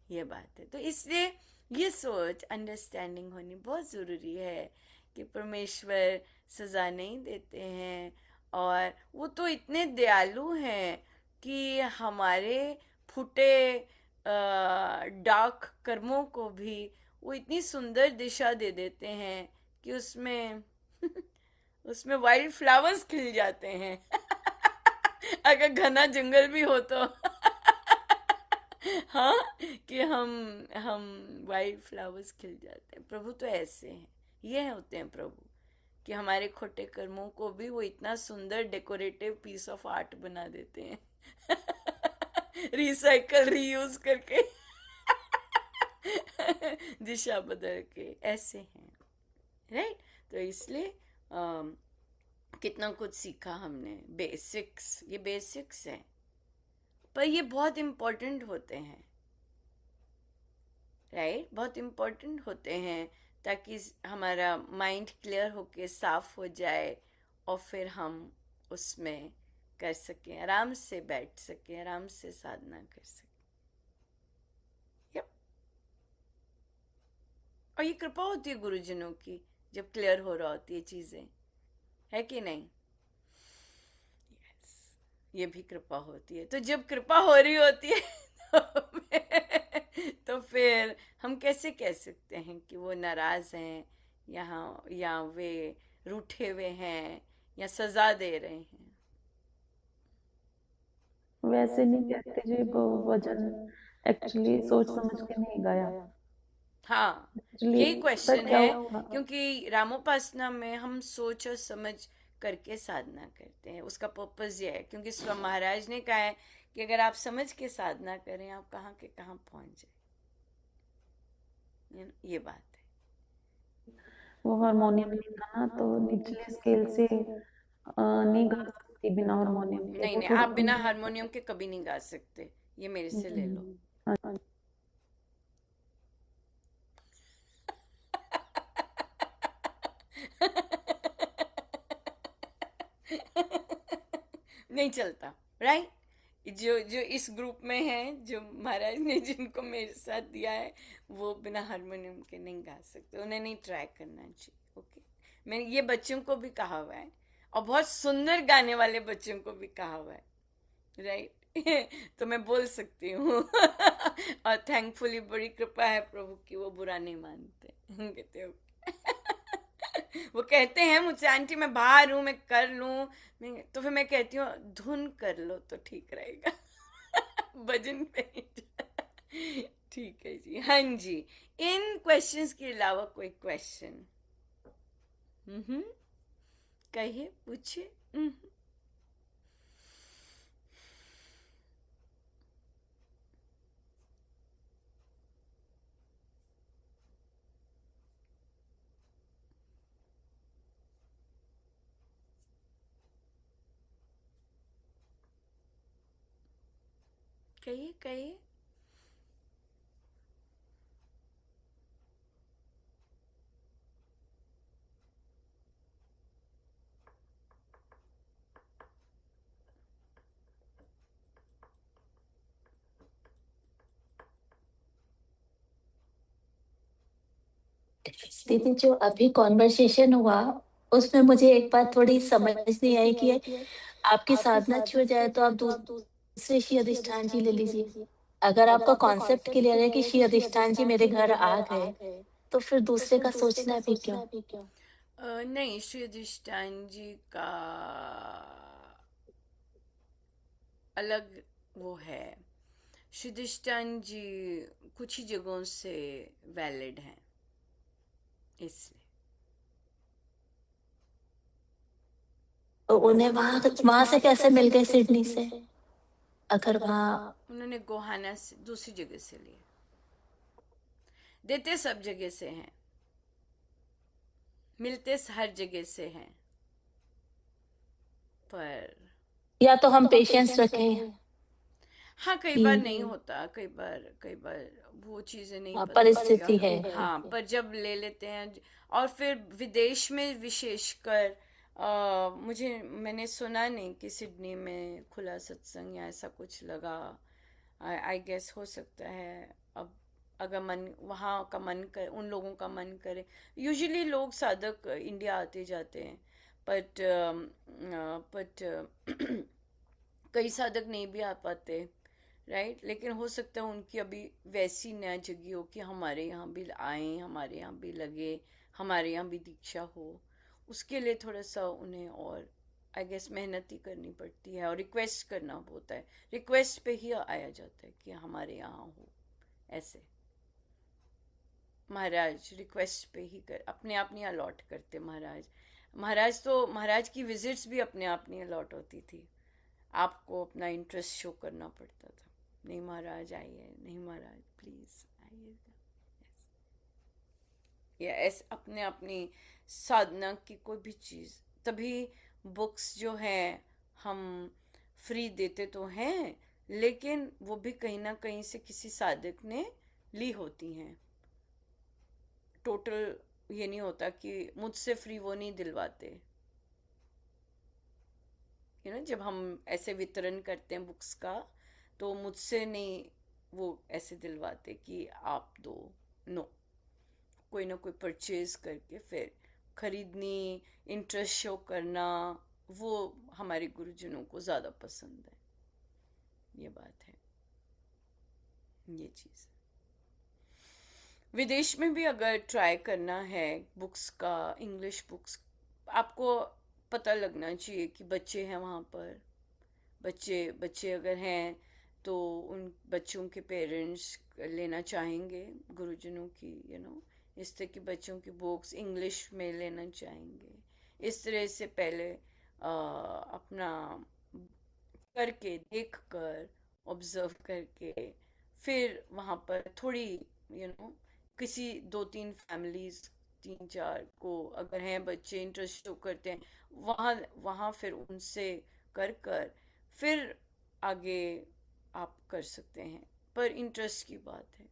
ये बात है। तो इसलिए ये सोच अंडरस्टैंडिंग होनी बहुत ज़रूरी है कि परमेश्वर सज़ा नहीं देते हैं, और वो तो इतने दयालु हैं कि हमारे फुटे डार्क कर्मों को भी वो इतनी सुंदर दिशा दे देते हैं कि उसमें उसमें वाइल्ड फ्लावर्स खिल जाते हैं। अगर घना जंगल भी हो तो हाँ, कि हम वाइल्ड फ्लावर्स खिल जाते हैं। प्रभु तो ऐसे हैं, ये होते हैं प्रभु, कि हमारे खोटे कर्मों को भी वो इतना सुंदर डेकोरेटिव पीस ऑफ आर्ट बना देते हैं। रिसाइकल रीयूज करके दिशा बदल के, ऐसे हैं, राइट। तो इसलिए कितना कुछ सीखा हमने, बेसिक्स, ये बेसिक्स हैं, पर ये बहुत इम्पोर्टेंट होते हैं, राइट, बहुत इम्पोर्टेंट होते हैं, ताकि हमारा माइंड क्लियर होके साफ हो जाए, और फिर हम उसमें कर सकें, आराम से बैठ सकें, आराम से साधना कर सकें। यप। और ये कृपा होती है गुरुजनों की, जब क्लियर हो रहा होती है चीजें, है कि नहीं? यस, ये भी कृपा होती है। तो जब कृपा हो रही होती है तो फिर हम कैसे कह सकते हैं कि वो नाराज हैं, या वे रूठे हुए हैं, या सजा दे रहे हैं? वैसे नहीं कहते जी, वो भजन एक्चुअली सोच समझ के नहीं गाया हाँ, एक्चुअली। यही पता क्वेश्चन क्या है, हुआ, क्योंकि रामोपासना में हम सोच और समझ करके साधना करते हैं। उसका पर्पस ये है, क्योंकि स्वयं महाराज ने कहा है कि अगर आप समझ के साधना करें, आप कहाँ के कहाँ पहुंच जाए। ये बात है। वो हारमोनियम नहीं था ना, तो निचले स्केल से नहीं गा सकती बिना हारमोनियम के, नहीं वो नहीं, थोड़ा आप बिना हारमोनियम के कभी नहीं गा सकते, ये मेरे से ले लो। हाँ, नहीं चलता, राइट। जो जो इस ग्रुप में है, जो महाराज ने जिनको मेरे साथ दिया है, वो बिना हारमोनियम के नहीं गा सकते, उन्हें नहीं ट्राई करना चाहिए। ओके, मैंने ये बच्चों को भी कहा हुआ है, और बहुत सुंदर गाने वाले बच्चों को भी कहा हुआ है, राइट। तो मैं बोल सकती हूँ। और थैंकफुली बड़ी कृपा है प्रभु की, वो बुरा नहीं मानते। कहते हो वो कहते हैं मुझसे, आंटी मैं बाहर हूँ, मैं कर लूँ, तो फिर मैं कहती हूँ धुन कर लो तो ठीक रहेगा। भजन पे नहीं। ठीक है जी, हाँ जी। इन क्वेश्चंस के अलावा कोई क्वेश्चन? हम्म, कहिए, पूछिए। कहिए कहिए। दीदी, जो अभी कॉन्वर्सेशन हुआ उसमें मुझे एक बात थोड़ी समझ नहीं आई कि आपकी साधना छूट जाए तो आप दूसरे श्री अधिष्ठान जी ले लीजिए। अगर आपका कॉन्सेप्ट क्लियर है कि श्री अधिष्ठान जी मेरे घर आ गए, तो फिर दूसरे का सोचना भी क्यों? नहीं, श्री अधिष्ठान जी का अलग वो है। श्री अधिष्ठान जी कुछ ही जगहों से वैलिड हैं, इसलिए। तो उन्हें वहां से कैसे मिल गए सिडनी से, अगर वहाँ? उन्होंने गोहाना से, दूसरी जगह से लिए। देते सब जगह से हैं, मिलते हर जगह से हैं, पर या तो हम पेशेंस रखें हाँ, कई बार नहीं होता, कई बार वो चीजें नहीं पता परिस्थिति होती। है। हाँ, पर जब ले लेते हैं, और फिर विदेश में विशेषकर, मैंने सुना नहीं कि सिडनी में खुला सत्संग या ऐसा कुछ लगा। आई गेस हो सकता है, अब अगर मन वहाँ का मन कर, उन लोगों का मन करे। यूजुअली लोग साधक इंडिया आते जाते हैं, बट कई साधक नहीं भी आ पाते, राइट। लेकिन हो सकता है उनकी अभी वैसी नया जगी हो कि हमारे यहाँ भी आए, हमारे यहाँ भी लगे, हमारे यहाँ भी दीक्षा हो। उसके लिए थोड़ा सा उन्हें और आई गेस मेहनत ही करनी पड़ती है और रिक्वेस्ट करना होता है। रिक्वेस्ट पे ही आया जाता है कि हमारे यहाँ हो, ऐसे। महाराज रिक्वेस्ट पे ही कर, अपने आप नहीं अलॉट करते महाराज। महाराज की विजिट्स भी अपने आप नहीं अलॉट होती थी, आपको अपना इंटरेस्ट शो करना पड़ता था। नहीं महाराज आइए, नहीं महाराज प्लीज आइएगा, या ऐसे अपने अपनी साधना की कोई भी चीज़। तभी बुक्स जो है हम फ्री देते तो हैं, लेकिन वो भी कहीं ना कहीं से किसी साधक ने ली होती हैं। टोटल ये नहीं होता कि मुझसे फ्री वो नहीं दिलवाते। जब हम ऐसे वितरण करते हैं बुक्स का, तो मुझसे नहीं वो ऐसे दिलवाते कि आप दो, नो। कोई ना कोई परचेज करके फिर खरीदनी, इंटरेस्ट शो करना, वो हमारे गुरुजनों को ज़्यादा पसंद है। ये बात है, ये चीज़। विदेश में भी अगर ट्राई करना है बुक्स का, इंग्लिश बुक्स, आपको पता लगना चाहिए कि बच्चे हैं वहाँ पर। बच्चे अगर हैं तो उन बच्चों के पेरेंट्स लेना चाहेंगे गुरुजनों की, इस तरह की बच्चों की बुक्स इंग्लिश में लेना चाहेंगे। इस तरह से पहले अपना करके, देख कर, ऑब्जर्व करके, फिर वहाँ पर थोड़ी किसी 2-3 फैमिलीज, 3-4 को अगर हैं बच्चे इंटरेस्ट शो करते हैं, वहाँ वहाँ फिर उनसे कर फिर आगे आप कर सकते हैं। पर इंटरेस्ट की बात है।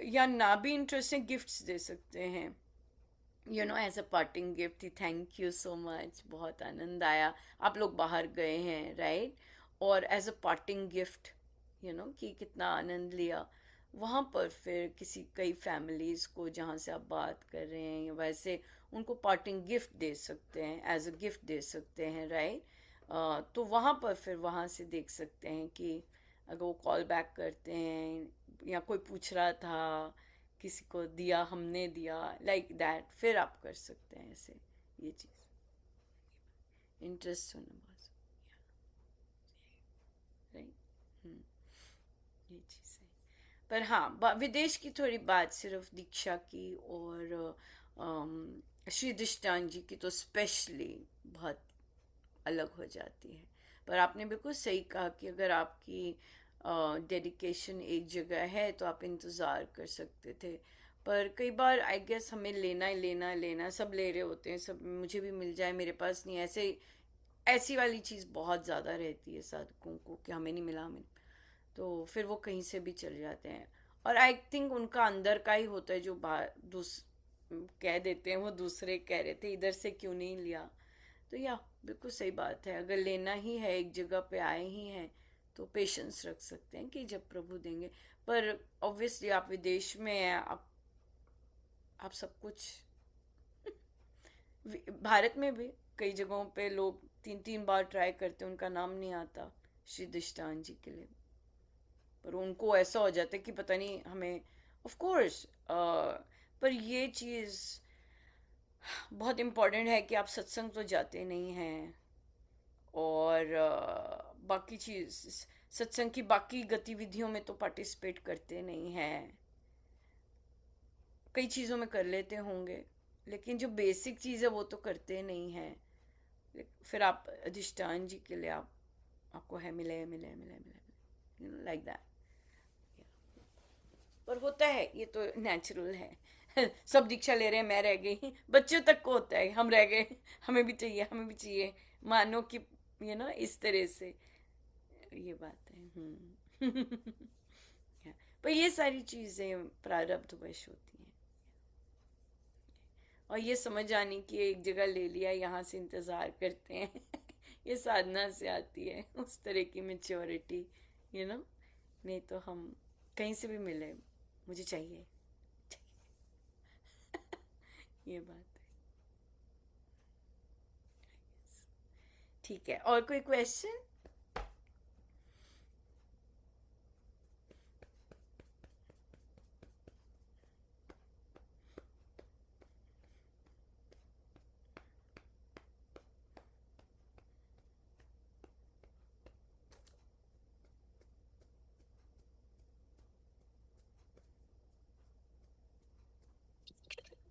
या ना भी इंटरेस्ट है, गिफ्ट्स दे सकते हैं, as a parting gift. Thank you so much, बहुत आनंद आया, आप लोग बाहर गए हैं, राइट। और एज अ पार्टिंग गिफ्ट, कि कितना आनंद लिया वहाँ पर। फिर कई फैमिलीज़ को जहाँ से आप बात कर रहे हैं, वैसे उनको पार्टिंग गिफ्ट दे सकते हैं, एज अ गिफ्ट दे सकते हैं, राइट। तो वहाँ पर फिर वहाँ से देख सकते हैं कि अगर वो कॉल बैक करते हैं, या कोई पूछ रहा था, किसी को दिया, हमने दिया, लाइक दैट, फिर आप कर सकते हैं ऐसे। ये चीज़ इंटरेस्ट होना बहुत, राइट। ये चीज़ है। पर हाँ, विदेश की थोड़ी बात सिर्फ दीक्षा की और श्री दृष्टान जी की तो स्पेशली बहुत अलग हो जाती है। पर आपने बिल्कुल सही कहा कि अगर आपकी डेडिकेशन एक जगह है तो आप इंतज़ार कर सकते थे। पर कई बार आई गेस हमें लेना, सब ले रहे होते हैं, सब मुझे भी मिल जाए, मेरे पास नहीं, ऐसी वाली चीज़ बहुत ज़्यादा रहती है साधकों को कि हमें नहीं मिला, हमें। तो फिर वो कहीं से भी चले जाते हैं। और आई थिंक उनका अंदर का ही होता है जो कह देते हैं, वो दूसरे कह रहे थे इधर से क्यों नहीं लिया। तो या बिल्कुल सही बात है, अगर लेना ही है, एक जगह पे आए ही हैं, तो पेशेंस रख सकते हैं कि जब प्रभु देंगे। पर ऑब्वियसली आप विदेश में हैं, आप सब कुछ भारत में भी कई जगहों पे लोग 3-3 बार ट्राई करते हैं, उनका नाम नहीं आता श्री दृष्टान जी के लिए। पर उनको ऐसा हो जाता है कि पता नहीं हमें, ऑफ कोर्स। पर ये चीज़ बहुत इम्पोर्टेंट है कि आप सत्संग तो जाते नहीं हैं, और बाकी चीज़, सत्संग की बाकी गतिविधियों में तो पार्टिसिपेट करते नहीं हैं। कई चीज़ों में कर लेते होंगे, लेकिन जो बेसिक चीज़ है वो तो करते नहीं हैं। फिर आप अधिष्ठान जी के लिए आपको है, मिले मिले मिले मिले, लाइक दैट। पर होता है, ये तो नेचुरल है। सब दीक्षा ले रहे हैं, मैं रह गई, बच्चों तक को होता है, हम रह गए, हमें भी चाहिए, हमें भी चाहिए, मानो कि इस तरह से ये बात है। पर ये सारी चीज़ें प्रारब्धवश होती हैं, और ये समझ आने की एक जगह ले लिया, यहाँ से इंतज़ार करते हैं। ये साधना से आती है, उस तरह की मेच्योरिटी, नहीं तो हम कहीं से भी मिले, मुझे चाहिए, ये बात है। ठीक है, और कोई क्वेश्चन?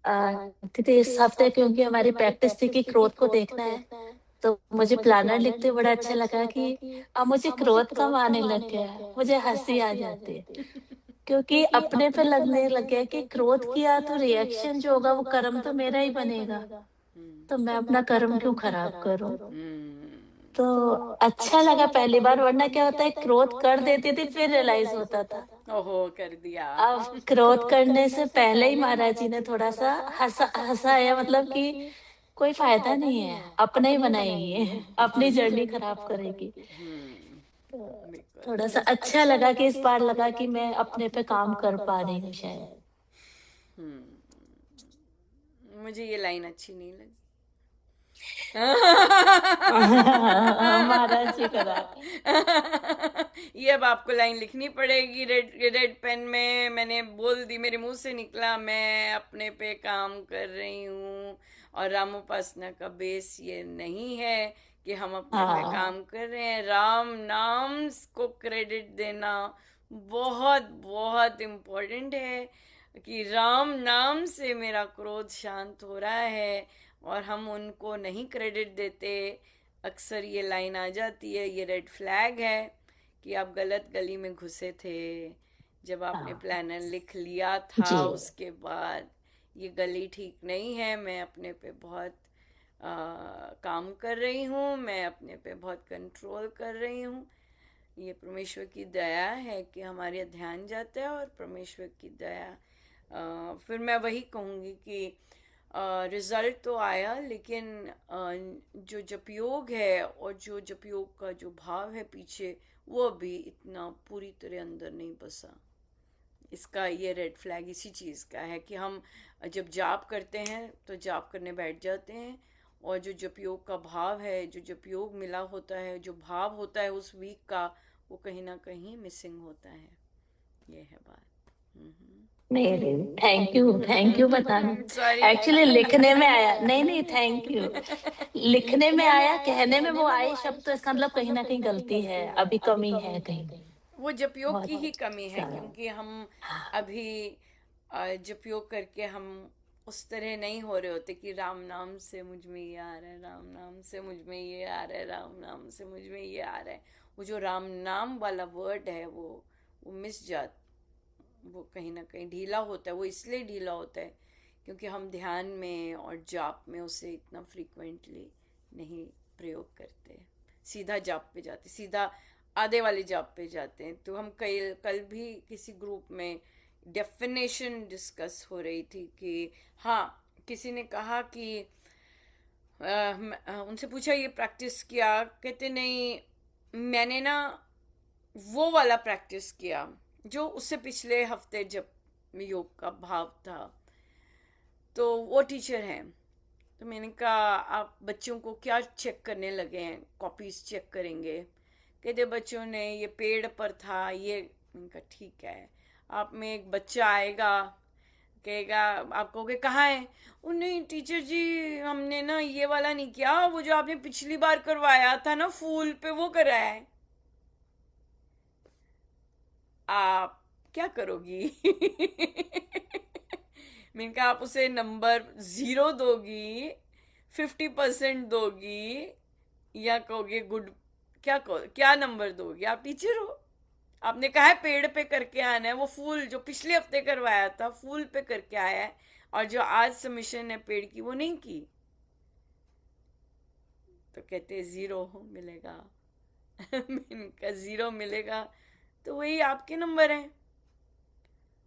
दीदी इस हफ्ते क्योंकि हमारी प्रैक्टिस थी कि क्रोध को देखना है, तो मुझे प्लानर लिखते हुए बड़ा अच्छा लगा कि अब मुझे क्रोध कम आने लग गया है, मुझे हंसी आ जाती है, क्योंकि अपने पे लगने लग गया कि क्रोध किया तो रिएक्शन जो होगा वो कर्म तो मेरा ही बनेगा, तो मैं अपना कर्म क्यों खराब करूं। तो अच्छा लगा पहली बार, वरना क्या होता है क्रोध कर देती थी फिर रियलाइज होता था। ओहो, कर दिया। अब क्रोध करने से पहले ही महाराज जी ने थोड़ा सा हंसाया, मतलब कि कोई फायदा नहीं है, अपना ही बनाएगी ये, अपनी जर्नी खराब करेगी। तो बिल्कुल। थोड़ा सा अच्छा लगा कि इस बार लगा कि मैं अपने पे काम कर पा रही हूँ शायद। मुझे ये लाइन अच्छी नहीं लगी। महाराज जी करा। ये अब आपको लाइन लिखनी पड़ेगी रेड रेड पेन में। मैंने बोल दी, मेरे मुंह से निकला, मैं अपने पे काम कर रही हूँ। और राम उपासना का बेस ये नहीं है कि हम अपने पे हाँ काम कर रहे हैं। राम नाम को क्रेडिट देना बहुत बहुत इम्पोर्टेंट है कि राम नाम से मेरा क्रोध शांत हो रहा है, और हम उनको नहीं क्रेडिट देते। अक्सर ये लाइन आ जाती है, ये रेड फ्लैग है कि आप गलत गली में घुसे थे। जब आपने हाँ प्लानर लिख लिया था जी उसके बाद ये गली ठीक नहीं है, मैं अपने पे बहुत काम कर रही हूँ, मैं अपने पे बहुत कंट्रोल कर रही हूँ। ये परमेश्वर की दया है कि हमारे ध्यान जाता है, और परमेश्वर की दया फिर मैं वही कहूँगी कि रिजल्ट तो आया, लेकिन जो जपयोग है और जो जपयोग का जो भाव है पीछे, वो अभी इतना पूरी तरह अंदर नहीं बसा। इसका ये रेड फ्लैग इसी चीज़ का है कि हम जब जाप करते हैं तो जाप करने बैठ जाते हैं, और जो जपयोग का भाव है, जो जपयोग मिला होता है, जो भाव होता है उस वीक का, वो कहीं ना कहीं मिसिंग होता है। ये है बात। नहीं नहीं, थैंक यू बताने। सॉरी। एक्चुअली लिखने में आया, नहीं नहीं थैंक यू, लिखने में आया, कहने में वो आई शब्द, तो इसका मतलब कहीं ना कहीं गलती है, अभी कमी है कहीं वो जपयोग की ही बहुत कमी है, सारा। क्योंकि हम हाँ अभी जपयोग करके हम उस तरह नहीं हो रहे होते कि राम नाम से मुझ में ये आ रहा है, राम नाम से मुझ में ये आ रहा है, राम नाम से मुझ में ये आ रहा है। वो जो राम नाम वाला वर्ड है वो मिस जात वो कहीं ना कहीं ढीला होता है। वो इसलिए ढीला होता है क्योंकि हम ध्यान में और जाप में उसे इतना फ्रीक्वेंटली नहीं प्रयोग करते, सीधा जाप पे जाते, सीधा आधे वाले जाप पे जाते हैं। तो हम कल भी किसी ग्रुप में डेफिनेशन डिस्कस हो रही थी कि हाँ, किसी ने कहा कि उनसे पूछा ये प्रैक्टिस किया, कहते नहीं, मैंने ना वो वाला प्रैक्टिस किया जो उससे पिछले हफ्ते जब योग का भाव था। तो वो टीचर हैं, तो मैंने कहा आप बच्चों को क्या चेक करने लगे हैं, कॉपीज चेक करेंगे? कहते बच्चों ने ये पेड़ पर था ये। मैंने कहा ठीक है, आप में एक बच्चा आएगा, कहेगा, आप कहोगे कहाँ है? ओ नहीं टीचर जी, हमने ना ये वाला नहीं किया, वो जो आपने पिछली बार करवाया था ना फूल पे, वो कराया है। आप क्या करोगी? मैंने कहा आप उसे नंबर 0 दोगी, 50% दोगी, या कहोगे गुड? क्या कहो, क्या नंबर दोगी? आप टीचर हो, आपने कहा है पेड़ पे करके आना है, वो फूल जो पिछले हफ्ते करवाया था फूल पे करके आया है, और जो आज सबमिशन है पेड़ की वो नहीं की। तो कहते 0 मिलेगा। मैंने कहा 0 मिलेगा तो वही आपके नंबर हैं।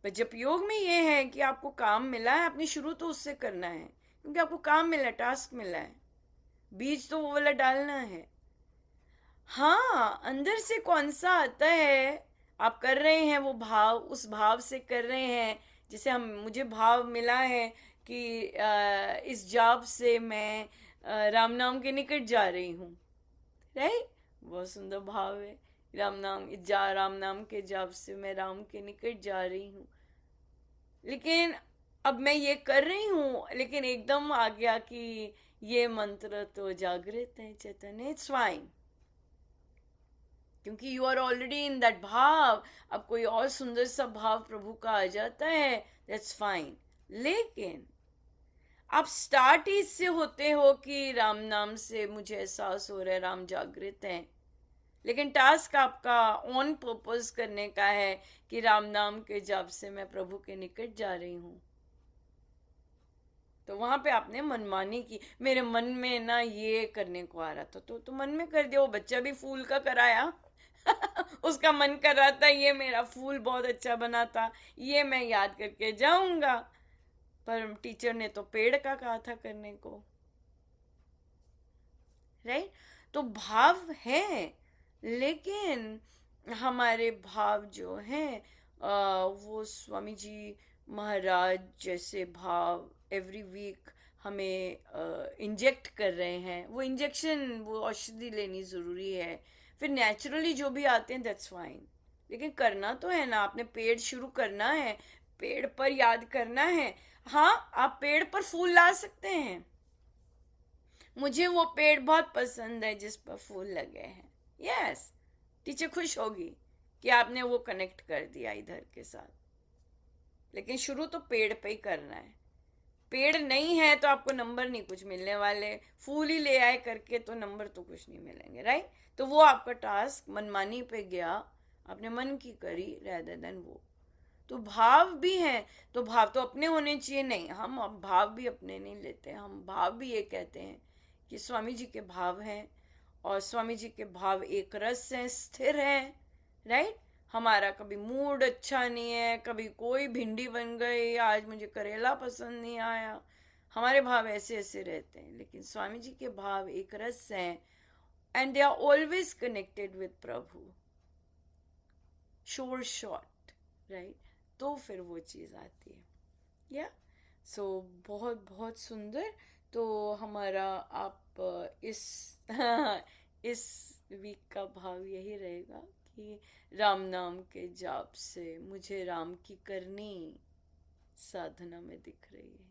पर जब योग में ये है कि आपको काम मिला है, आपने शुरू तो उससे करना है, क्योंकि आपको काम मिला है, टास्क मिला है, बीज तो वो वाला डालना है। हाँ, अंदर से कौन सा आता है आप कर रहे हैं वो भाव, उस भाव से कर रहे हैं। जैसे हम, मुझे भाव मिला है कि इस जाप से मैं राम नाम के निकट जा रही हूँ, राइट? बहुत सुंदर भाव है। राम नाम के जाप से मैं राम के निकट जा रही हूँ। लेकिन अब मैं ये कर रही हूँ, लेकिन एकदम आ गया कि ये मंत्र तो जागृत है, चैतन्य, इट्स फाइन, क्योंकि you are already in that भाव। अब कोई और सुंदर सा भाव प्रभु का आ जाता है, दैट्स फाइन। लेकिन आप स्टार्ट ही इससे होते हो कि राम नाम से मुझे एहसास हो रहा है राम जागृत है, लेकिन टास्क आपका ऑन पर्पस करने का है कि राम नाम के जाप से मैं प्रभु के निकट जा रही हूँ। तो वहां पे आपने मनमानी की, मेरे मन में ना ये करने को आ रहा था, तो मन में कर दिया। वो बच्चा भी फूल का कराया उसका मन कर रहा था ये मेरा फूल बहुत अच्छा बना था, ये मैं याद करके जाऊंगा, पर टीचर ने तो पेड़ का कहा था करने को, राइट? तो भाव है, लेकिन हमारे भाव जो हैं वो स्वामी जी महाराज जैसे भाव एवरी वीक हमें इंजेक्ट कर रहे हैं। वो इंजेक्शन, वो औषधि लेनी ज़रूरी है। फिर नेचुरली जो भी आते हैं दैट्स फाइन, लेकिन करना तो है ना। आपने पेड़ शुरू करना है, पेड़ पर याद करना है। हाँ, आप पेड़ पर फूल ला सकते हैं। मुझे वो पेड़ बहुत पसंद है जिस पर फूल लगे हैं, यस। टीचर खुश होगी कि आपने वो कनेक्ट कर दिया इधर के साथ, लेकिन शुरू तो पेड़ पे ही करना है। पेड़ नहीं है तो आपको नंबर नहीं कुछ मिलने वाले, फूल ही ले आए करके तो नंबर तो कुछ नहीं मिलेंगे, राइट? तो वो आपका टास्क मनमानी पे गया, आपने मन की करी रेदर देन वो। तो भाव भी हैं, तो भाव तो अपने होने चाहिए। नहीं, हम अब भाव भी अपने नहीं लेते, हम भाव भी ये कहते हैं कि स्वामी जी के भाव हैं, और स्वामी जी के भाव एक रस हैं, स्थिर हैं, राइट? हमारा कभी मूड अच्छा नहीं है, कभी कोई भिंडी बन गई, आज मुझे करेला पसंद नहीं आया, हमारे भाव ऐसे ऐसे रहते हैं। लेकिन स्वामी जी के भाव एक रस हैं, and they are always connected with प्रभु, शोर शॉर्ट, राइट? तो फिर वो चीज़ आती है, या सो बहुत बहुत सुंदर। तो हमारा आप इस इस वीक का भाव यही रहेगा कि राम नाम के जाप से मुझे राम की करनी साधना में दिख रही है।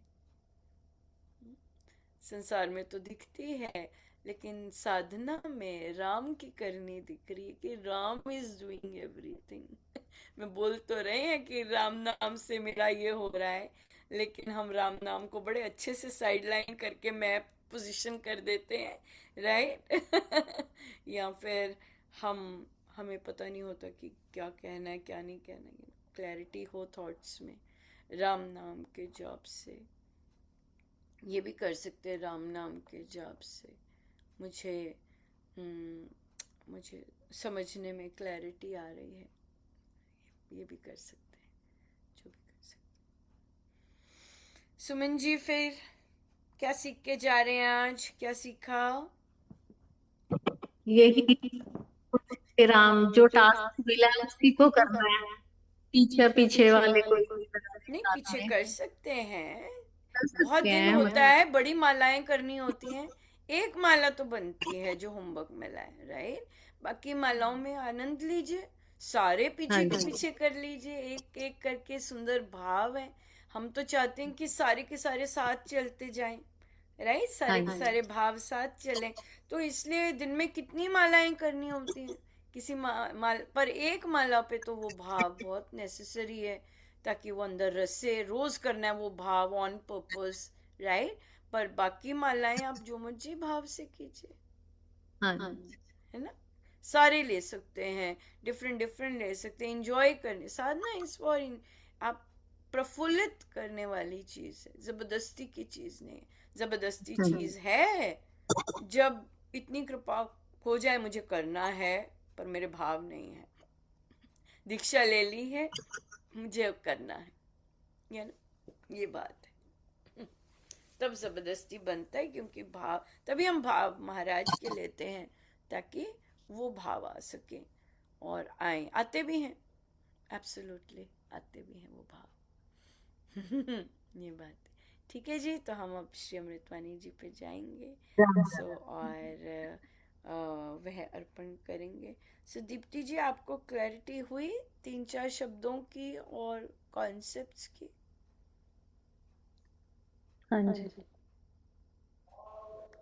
संसार में तो दिखती है, लेकिन साधना में राम की करनी दिख रही है कि राम इज डूइंग एवरीथिंग। मैं बोल तो रहे हैं कि राम नाम से मेरा ये हो रहा है, लेकिन हम राम नाम को बड़े अच्छे से साइडलाइन करके मैप पोजीशन कर देते हैं, राइट? या फिर हमें पता नहीं होता कि क्या कहना है क्या नहीं कहना है। क्लैरिटी हो थॉट्स में राम नाम के जाप से, ये भी कर सकते हैं। राम नाम के जाप से मुझे समझने में क्लैरिटी आ रही है, ये भी कर सकते हैं, जो भी कर सकते हैं। सुमन जी, फिर क्या सीख के जा रहे हैं आज? क्या सीखा? यही कि राम जो टास्क मिला है उसी को करना है, पीछे पीछे वाले कोई नहीं, पीछे नहीं कर सकते हैं। कर बहुत सकते दिन हैं होता है, बड़ी मालाएं करनी होती हैं। एक माला तो बनती है जो होमवर्क मिला है, राइट? बाकी मालाओं में आनंद लीजिए, सारे पीछे हाँ के जी पीछे कर लीजिए, एक एक करके। सुंदर भाव है। हम तो चाहते हैं कि सारे के सारे साथ चलते जाएं, राइट? हाँ सारे के जी सारे भाव साथ चलें। तो इसलिए दिन में कितनी मालाएं करनी होती हैं, किसी माल पर एक माला पे तो वो भाव बहुत नेसेसरी है, ताकि वो अंदर रसे। रोज करना है वो भाव ऑन पर्पस, राइट? पर बाकी मालाएं आप जो मर्जी भाव से कीजिए, हाँ जी है ना? सारे ले सकते हैं, डिफरेंट डिफरेंट ले सकते हैं। इंजॉय करने, साधना इस फॉर आप प्रफुल्लित करने वाली चीज है, जबरदस्ती की चीज नहीं है। जबरदस्ती हाँ चीज है जब इतनी कृपा हो जाए मुझे करना है पर मेरे भाव नहीं है, दीक्षा ले ली है, मुझे अब करना है, ये ना, ये बात है। तब जबरदस्ती बनता है, क्योंकि भाव, तभी हम भाव महाराज के लेते हैं ताकि वो भाव आ सके, और आए, आते भी हैं। एब्सोल्युटली आते भी हैं वो भाव। ये बात है। ठीक है जी, तो हम अब श्री अमृतवाणी जी पे जाएंगे। सो और वह अर्पण करेंगे। सो दीप्ति जी, आपको क्लैरिटी हुई 3-4 शब्दों की और कॉन्सेप्ट्स की? हाँ जी।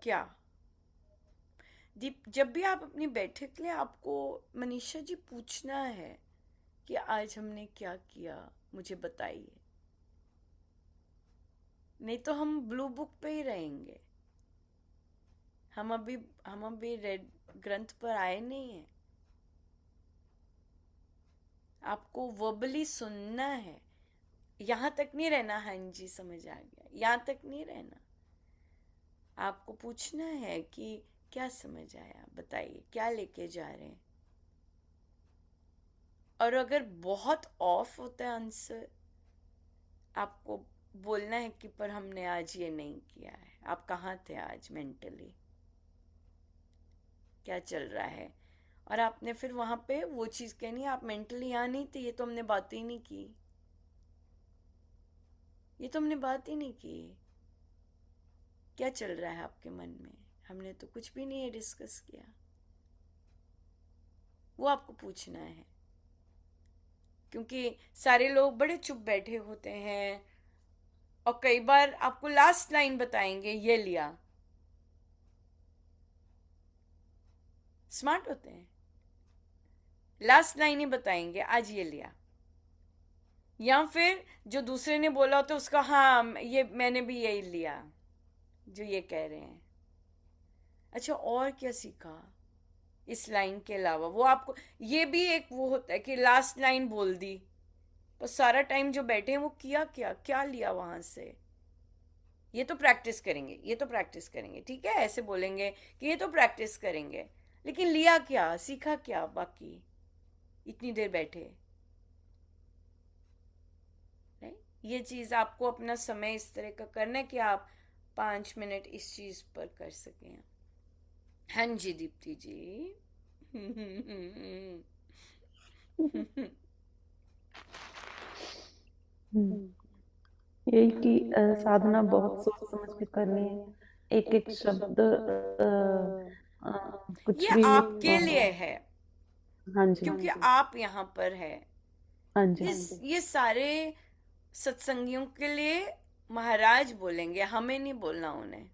क्या दीप, जब भी आप अपनी बैठक लें, आपको मनीषा जी पूछना है कि आज हमने क्या किया, मुझे बताइए। नहीं तो हम ब्लू बुक पे ही रहेंगे। हम अभी रेड ग्रंथ पर आए नहीं हैं। आपको वर्बली सुनना है। यहाँ तक नहीं रहना, हाँ जी समझ आ गया, यहाँ तक नहीं रहना। आपको पूछना है कि क्या समझ आया, बताइए क्या लेके जा रहे हैं। और अगर बहुत ऑफ होता है आंसर, आपको बोलना है कि पर हमने आज ये नहीं किया है। आप कहाँ थे आज मेंटली, क्या चल रहा है। और आपने फिर वहां पे वो चीज कहनी है, आप मेंटली यहाँ नहीं थे, ये तो हमने बात ही नहीं की, ये तो हमने बात ही नहीं की। क्या चल रहा है आपके मन में, हमने तो कुछ भी नहीं डिस्कस किया। वो आपको पूछना है। क्योंकि सारे लोग बड़े चुप बैठे होते हैं और कई बार आपको लास्ट लाइन बताएंगे ये लिया। स्मार्ट होते हैं, लास्ट लाइन ही बताएंगे आज ये लिया। या फिर जो दूसरे ने बोला होता है उसका हाँ ये मैंने भी यही लिया जो ये कह रहे हैं। अच्छा, और क्या सीखा इस लाइन के अलावा? वो आपको ये भी एक वो होता है कि लास्ट लाइन बोल दी, पर सारा टाइम जो बैठे हैं वो किया क्या, क्या लिया वहां से। ये तो प्रैक्टिस करेंगे, ये तो प्रैक्टिस करेंगे, ठीक है, ऐसे बोलेंगे कि ये तो प्रैक्टिस करेंगे, लेकिन लिया क्या, सीखा क्या बाकी इतनी देर बैठे। नहीं, ये चीज आपको अपना समय इस तरह का करना है कि आप 5 मिनट इस चीज पर कर सकें। हाँ जी दीप्ति जी। यही कि साधना बहुत सोच समझ के करनी है। एक एक शब्द कुछ ये भी आपके लिए है हाँ जी। क्योंकि आप यहाँ पर है। हाँ जी। ये सारे सत्संगियों के लिए महाराज बोलेंगे, हमें नहीं बोलना उन्हें।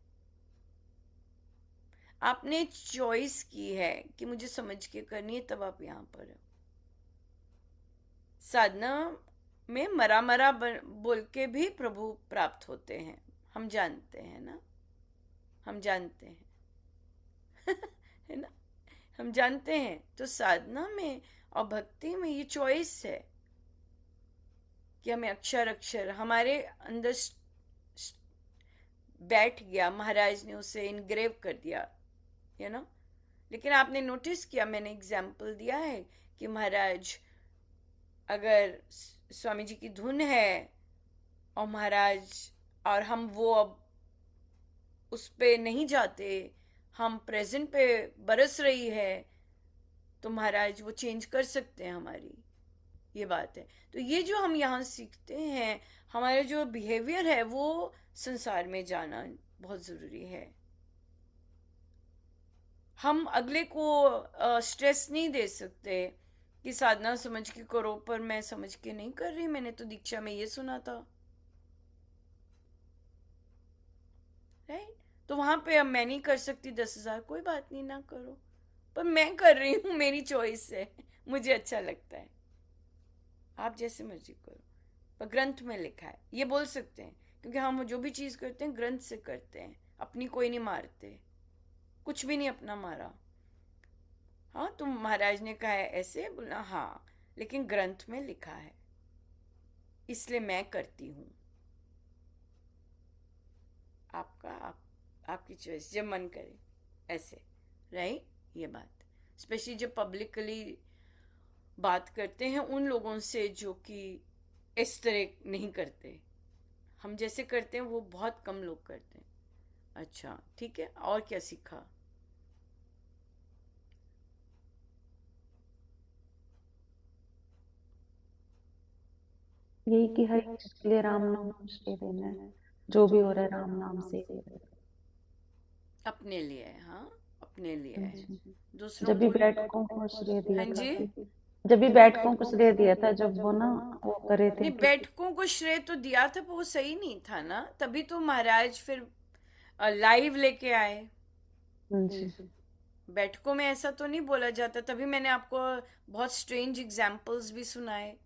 आपने चॉइस की है कि मुझे समझ के करनी है, तब आप यहाँ पर हो। साधना में मरा मरा बोल के भी प्रभु प्राप्त होते हैं, हम जानते हैं ना, हम जानते हैं। है ना, हम जानते हैं। तो साधना में और भक्ति में ये चॉइस है कि हमें अक्षर अक्षर हमारे अंदर बैठ गया, महाराज ने उसे इनग्रेव कर दिया, यू नो। लेकिन आपने नोटिस किया, मैंने एग्जाम्पल दिया है कि महाराज अगर स्वामी जी की धुन है और महाराज और हम वो अब उस पे नहीं जाते, हम प्रेजेंट पे बरस रही है, तो महाराज वो चेंज कर सकते हैं हमारी, ये बात है। तो ये जो हम यहाँ सीखते हैं, हमारा जो बिहेवियर है वो संसार में जाना बहुत जरूरी है। हम अगले को स्ट्रेस नहीं दे सकते कि साधना समझ के करो, पर मैं समझ के नहीं कर रही, मैंने तो दीक्षा में ये सुना था, राइट। तो वहां पे अब मैं नहीं कर सकती 10,000, कोई बात नहीं, ना करो, पर मैं कर रही हूँ, मेरी चॉइस है, मुझे अच्छा लगता है। आप जैसे मर्जी करो, पर ग्रंथ में लिखा है, ये बोल सकते हैं। क्योंकि हम जो भी चीज करते हैं ग्रंथ से करते हैं, अपनी कोई नहीं मारते, कुछ भी नहीं अपना मारा। हाँ, तुम महाराज ने कहा है ऐसे बोलना, हाँ, लेकिन ग्रंथ में लिखा है, इसलिए मैं करती हूँ। आपकी चॉइस, जब मन करे ऐसे, राइट। ये बात स्पेशली जब पब्लिकली बात करते हैं उन लोगों से जो कि इस तरह नहीं करते, हम जैसे करते हैं वो बहुत कम लोग करते हैं। अच्छा ठीक है, और क्या सीखा? यही कि हर एक चीज के लिए राम नाम को श्रेय देना है, जो भी हो रहा है राम नाम से ही हो रहा अपने लिए, हाँ, अपने लिए है। है, जी। दूसरों जब भी को। बैठकों को श्रेय दिया हाँ था जी। जब भी बैठकों को श्रेय दिया था, जब वो ना वो करे थे नहीं, कि बैठकों को श्रेय तो दिया था, पर वो सही नहीं था ना, तभी तो महाराज फिर लाइव लेके आए। जी बैठकों में ऐसा तो नहीं बोला जाता, तभी मैंने आपको बहुत स्ट्रेंज एग्जाम्पल्स भी सुनाए,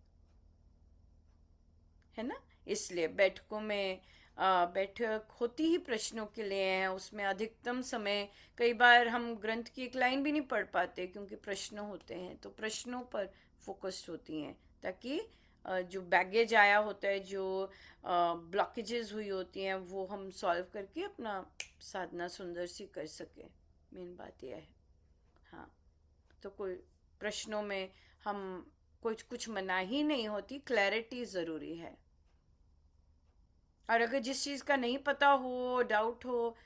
है ना। इसलिए बैठकों में बैठक होती ही प्रश्नों के लिए है, उसमें अधिकतम समय, कई बार हम ग्रंथ की एक लाइन भी नहीं पढ़ पाते क्योंकि प्रश्न होते हैं, तो प्रश्नों पर फोकस्ड होती हैं, ताकि जो बैगेज आया होता है, जो ब्लॉकेजेस हुई होती हैं, वो हम सॉल्व करके अपना साधना सुंदर सी कर सके। मेन बात यह है। हाँ, तो कोई प्रश्नों में हम कुछ मनाही नहीं होती, क्लैरिटी ज़रूरी है। और अगर जिस चीज़ का नहीं पता हो, डाउट हो,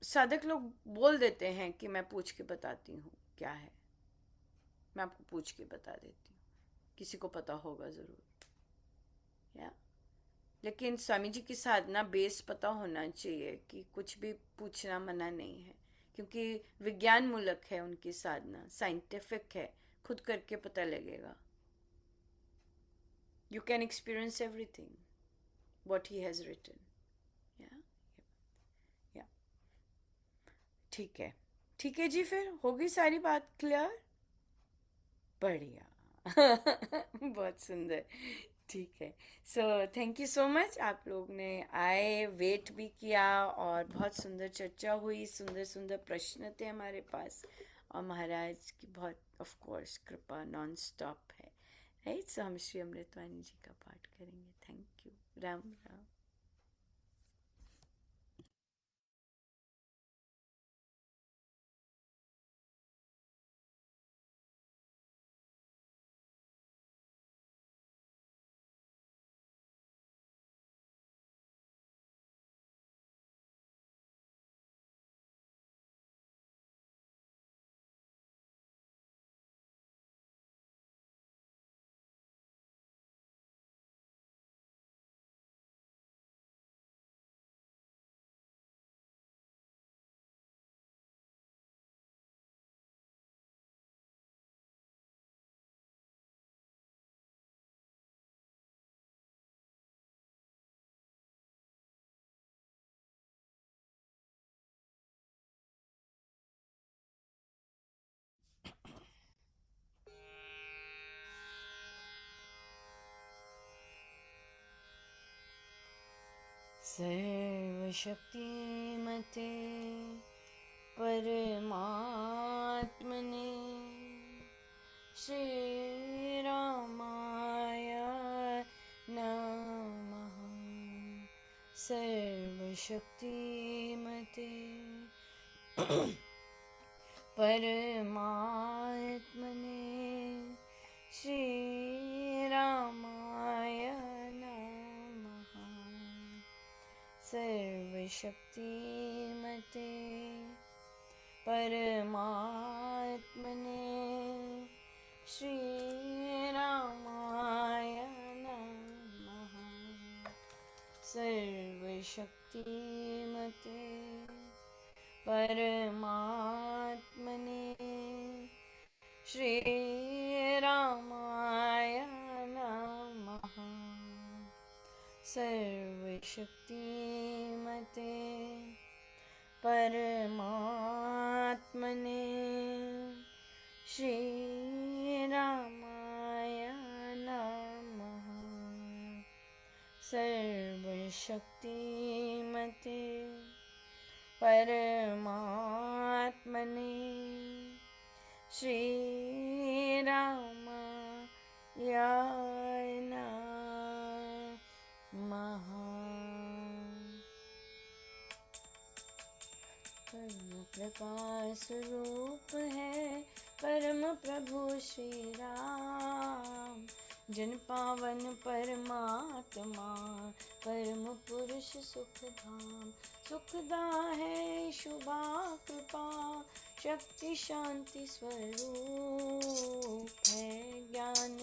साधक लोग बोल देते हैं कि मैं पूछ के बताती हूँ क्या है, मैं आपको पूछ के बता देती हूँ, किसी को पता होगा ज़रूर, या। लेकिन स्वामी जी की साधना बेस पता होना चाहिए कि कुछ भी पूछना मना नहीं है, क्योंकि विज्ञान मूलक है उनकी साधना, साइंटिफिक है, खुद करके पता लगेगा। You can experience everything what he has written. Yeah, yeah. ठीक है, ठीक है जी, फिर होगी सारी बात क्लियर। बढ़िया। बहुत सुंदर। ठीक है। So thank you so much, आप लोग ने आए, वेट भी किया, और बहुत सुंदर चर्चा हुई, सुंदर सुंदर प्रश्न थे हमारे पास, और महाराज की बहुत ऑफ कोर्स कृपा नॉन स्टॉप है, राइट। सो हम श्री अमृतवाणी जी का पाठ करेंगे। Thank you. राम राम। सर्वशक्तिमते परमात्मने श्रीरामाय नमः। सर्वशक्तिमते परमात्मने श्रीरामाय नमः। सर्वशक्तिमते परमात्मने श्रीरामाय नमः। सर्वशक्तिमते परमात्मने श्रीरामाय नमः। सर्वशक्तिमते परमात्मने श्रीरामाय नमः। सर्वशक्तिमते परमात्मने श्रीरामाय नमः। परम प्रकाश स्वरूप है परम प्रभु श्री राम, जन पावन परमात्मा परम पुरुष सुखधाम। सुखदा है शुभा कृपा शक्ति शांति स्वरूप है, ज्ञान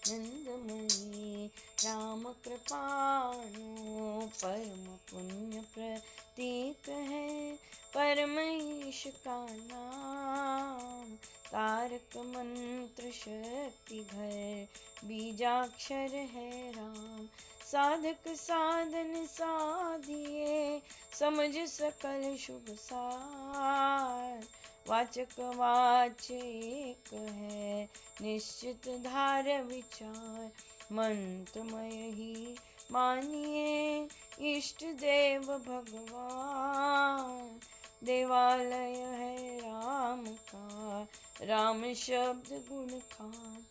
नंदमयी राम कृपाणु परम पुण्य प्रतीक है परमेश का नाम तारक मंत्र शक्ति घर बीजाक्षर है राम साधक साधन साधिए समझ सकल शुभ सार वाचक वाच एक है निश्चित धार विचार मंत्रमय ही मानिए इष्ट देव भगवान देवालय है राम का राम शब्द गुण खान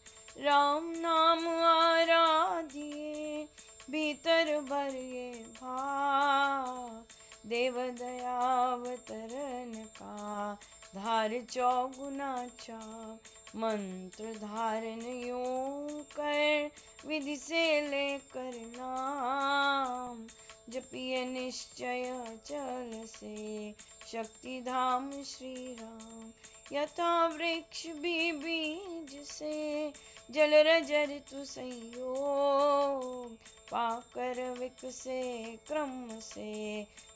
राम नाम आराधिए भीतर भरिए भाव देव दयावतरण का धार चौगुना चाव मंत्र धारण यूं कर विधि से लेकर नाम जपिए निश्चय चल से शक्ति धाम श्री राम यथा वृक्ष भी बीज से जल रजर तु संयोग पाकर विकसे क्रम से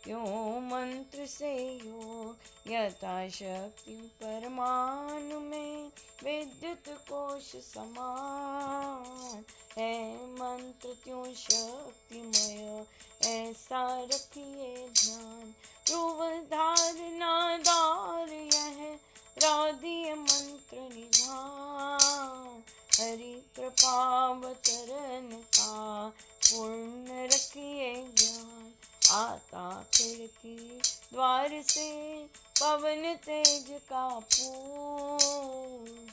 क्यों मंत्र से योग यथा शक्ति परमाणु में विद्युत कोश समान है मंत्र त्यों शक्तिमय ऐसा रखिए ध्यान ध्रुव धारणा दार यह राधीय मंत्र निधान हरि कृपावतरण का पूर्ण रखिए ज्ञान आता खिड़की द्वार से पवन तेज का पूर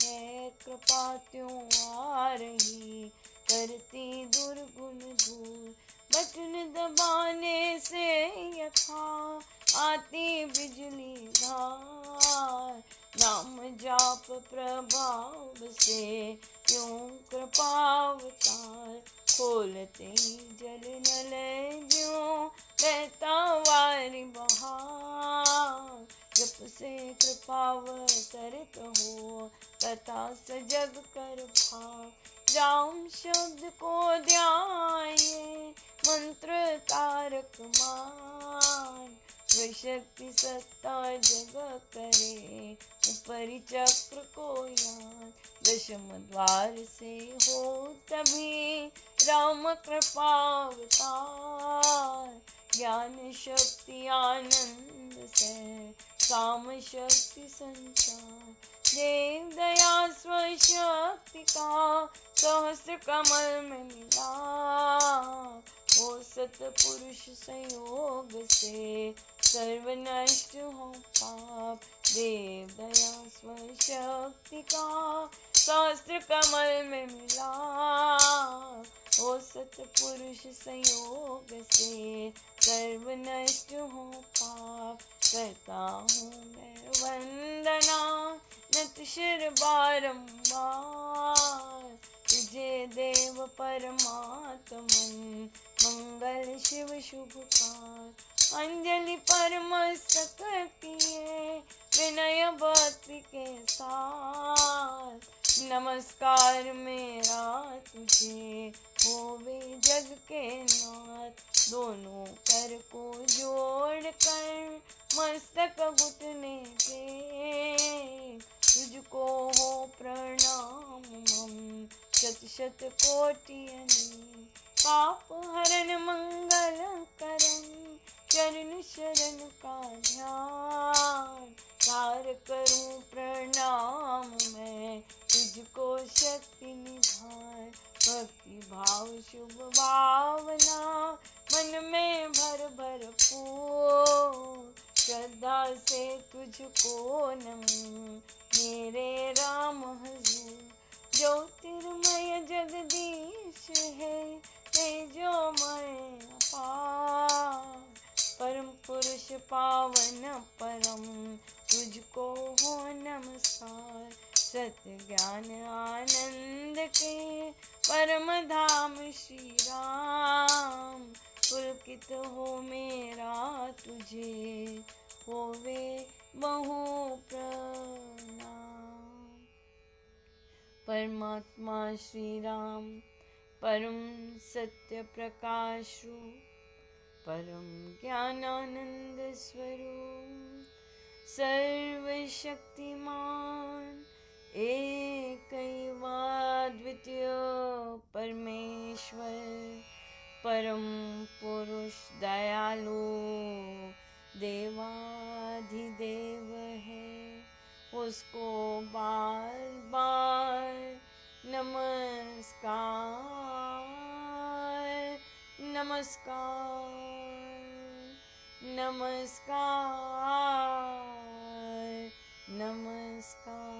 है कृपा त्यों आ रही करती दुर्गुण दूर बटन दबाने से यथा आती बिजली धार नाम जाप प्रभाव से क्यों कृपावतार खोलते ही जल नल ज्यों बहता वारी बहार जप से कृपावतरित हो तथा सजग कर भाव राम शब्द को ध्याये मंत्र तारक मान शक्ति सत्ता जग करे ऊपरी चक्र को यान दशम द्वार से हो तभी राम कृपावतार ज्ञान शक्ति आनंद से काम शक्ति संचार देव दया स्वशक्ति का सहस्त्र कमल में मिला वो सतपुरुष संयोग से सर्व नष्ट हो पाप देव दया स्वशक्ति का सहस्त्र कमल में मिला वो सतपुरुष संयोग से सर्व नष्ट हो पाप करता हूँ मैं वंदना नत शिर बारंबार तुझे देव परमात्मन मंगल शिव शुभकार अंजलि परमस्तक किए विनय भक्ति के साथ नमस्कार मेरा तुझे होवे जग के नाथ दोनों कर को जोड़ कर मस्तक घुटने के तुझको हो प्रणाम मम शत शत कोटि अनेक पाप हरण मंगल करण चरण शरण का ध्यान तार करूं प्रणाम मैं तुझको शक्ति निधान भक्ति भाव शुभ भावना मन में भर भर फूल श्रद्धा से तुझको नमूं मेरे राम हजूर ज्योतिर्मय जगदीश है तेजोमय अपार परम पुरुष पावन परम तुझको हो नमस्कार सत्य ज्ञान आनंद के परम धाम श्री राम पुलकित हो मेरा तुझे होवे बहु प्रणाम। परमात्मा श्री राम परम सत्य प्रकाश रूप परम ज्ञानानंद स्वरूप सर्वशक्तिमान एकैवाद्वितीय परमेश्वर परम पुरुष दयालु देवाधिदेव है, उसको बार बार नमस्कार नमस्कार नमस्कार नमस्कार।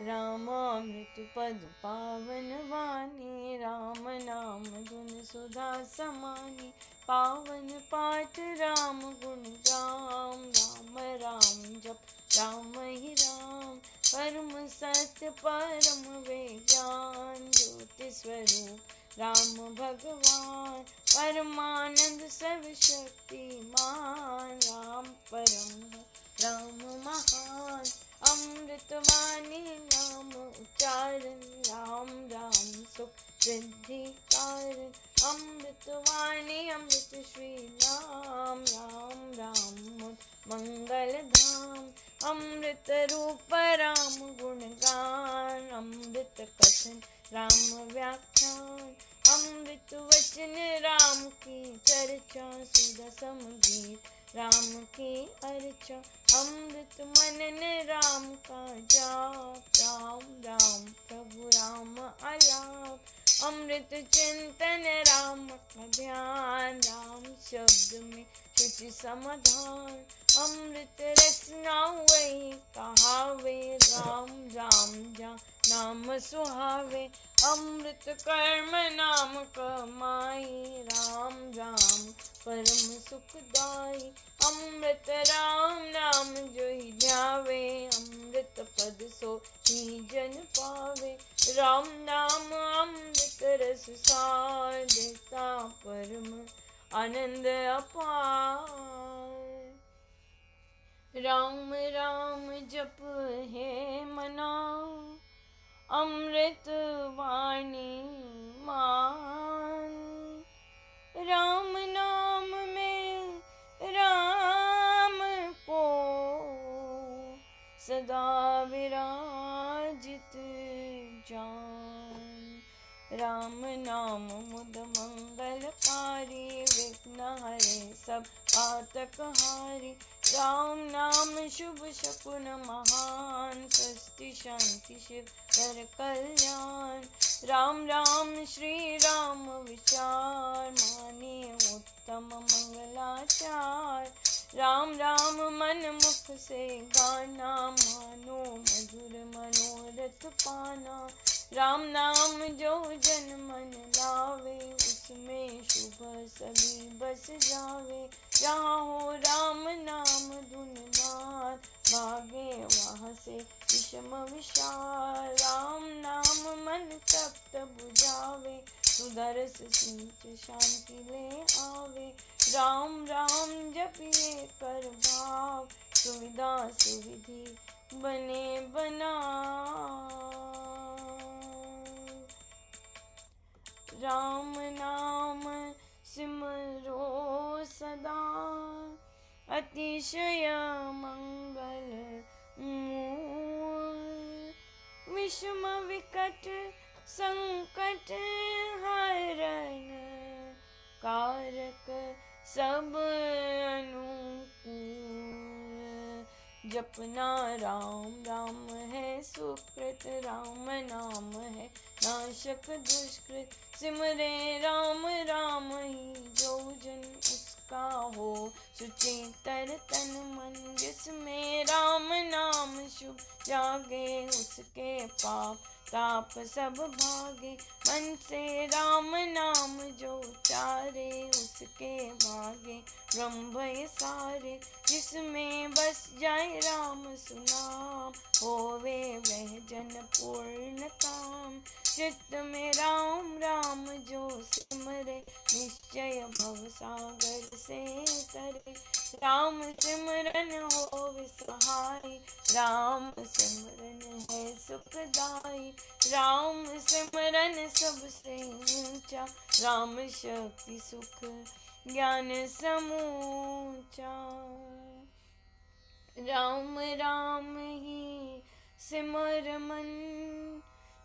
रामामृत पद पावन वाणी राम नाम धुन सुधा समानी पावन पाठ राम गुण राम राम राम जप राम ही राम परम सत्य परम विज्ञान ज्योति स्वरूप राम भगवान परमानंद सर्वशक्तिमान राम परम राम महान अमृतवाणी नाम उच्चारण राम राम सुख सिद्धि कारण अमृतवाणी अमृत श्री राम राम राम मंगल धाम अमृत रूप राम गुणगान अमृत कथन राम व्याख्यान अमृत वचन राम की चर्चा सुधा समगीत राम की अर्चा अमृत मनन राम का जाप राम राम प्रभु राम आलाप अमृत चिंतन राम का ध्यान राम शब्द में शुचि समाधान अमृत रचना वही कहावे राम राम जा नाम सुहावे अमृत कर्म नाम कमाई राम राम परम सुखदाई अमृत राम नाम जो ही ध्यावे अमृत पद सो ही जन पावे राम नाम अमृत रस सार देता परम आनंद अपार। राम राम जप है मना अमृत वाणी मान राम नाम में राम को सदा विराजित जान राम नाम मुद मंगलकारी विघ्न हरे सब पातक हारी राम नाम शुभ शकुन महान स्वस्ति शांति शिव कर कल्याण राम राम श्री राम विचार माने उत्तम मंगलाचार राम राम मन मुख से गाना मानो मधुर मनोरथ पाना राम नाम जो जन मन लावे उसमें शुभ सभी बस जावे जहाँ हो राम नाम धुन नाद भागे वहाँ से विषम विशाल राम नाम मन तप्त बुझावे सुदर्श सिंच शांति ले आवे राम राम जपिए कर भाव सुविधा सुविधि बने बना राम नाम सिमरो सदा अतिशय मंगल मूल विषम विकट संकट हरण कारक सब अनुकूल जपना राम राम है सुकृत राम नाम है नाशक दुष्कृत सिमरे राम राम ही जो जन उसका हो सुचेतर तन मन जिसमें राम नाम शुभ जागे उसके पाप ताप सब भागे मन से राम नाम जो उचारे उसके भागे ब्रह्म भय सारे जिसमें बस जाए राम सुना राम होवे वह जन पूर्ण काम। चित्त में राम राम जो सिमरे निश्चय भव सागर से तरे। राम सिमरन होवे सहाय राम सिमरन है सुखदाई। राम सिमरन सबसे ऊंचा राम शक्ति सुख ज्ञान समूचा। राम राम ही सिमर मन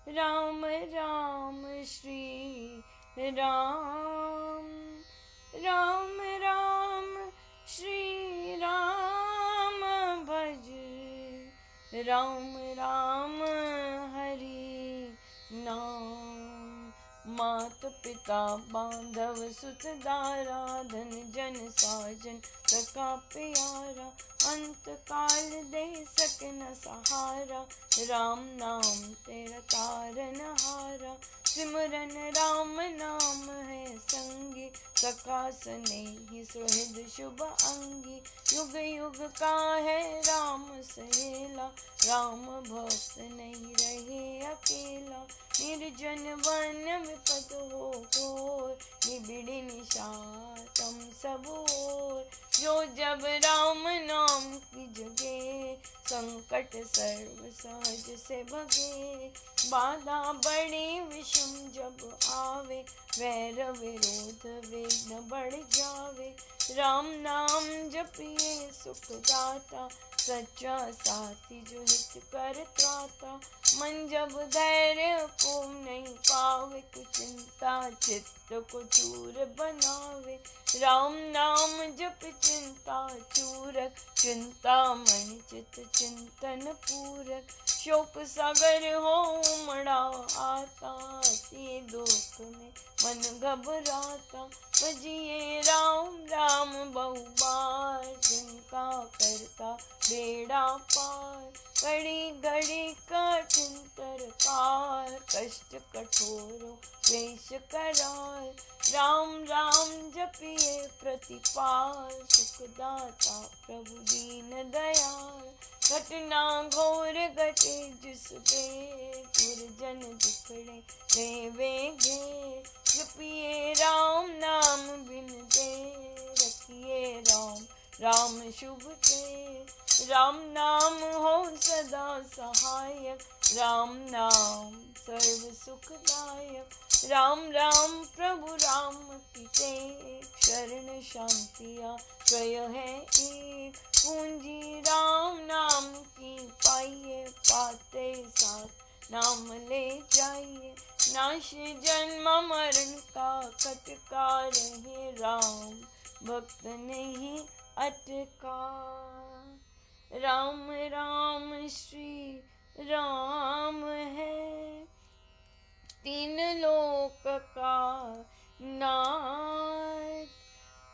राम राम श्री राम। राम राम श्री राम भज राम राम हरि नाम। मात पिता बांधव सुत दारा धन जन साजन सखा प्यारा। अंत काल दे सक न सहारा राम नाम तेरा तारन हारा। सिमरन राम नाम है संगी सखा स्नेही सुहृद शुभ अंगी। युग युग का है राम सहेला राम भक्त नहीं रहे अकेला। निर्जन वन विपद हो घोर निबिड़ निशाचर सब ओर। जो जब राम नाम की जगे संकट सर्व सहज से भगे। बाधा बड़ी विषम जब आवे वैर विरोध विघ्न बढ़ जावे। राम नाम जपिए सुखदाता सच्चा साथी जो हित कर त्राता। मन जब धैर्य को नहीं पावे कुछ चिंता चित्त को चूर बनावे। राम नाम जप चिंता चूरक चिंता मन चित चिंतन पूरक। शोक सागर हो उमड़ा आता अति दुख में मन घबराता। बजिए राम राम बहुबार जिनका करता बेड़ा पार। घड़ी घड़ी कठिन तरकार कष्ट कठोरों क्लेश करार। राम राम जपिए प्रतिपाल सुखदाता प्रभु दीन दयाल। घटना घोर घटे जिस पे दुर्जन दुखड़े देवे घे। जपिए राम नाम बिन दे रखिए राम राम शुभ दे। राम नाम हो सदा सहायक राम नाम सर्व सुखदायक। राम राम प्रभु राम की तेज शरण शांतिया त्रय है एक। पूंजी राम नाम की पाइए पाते साथ नाम ले जाइए। नाश जन्म मरण का खटका रहे राम भक्त नहीं अटका। राम राम श्री राम है तीन लोक का नाथ।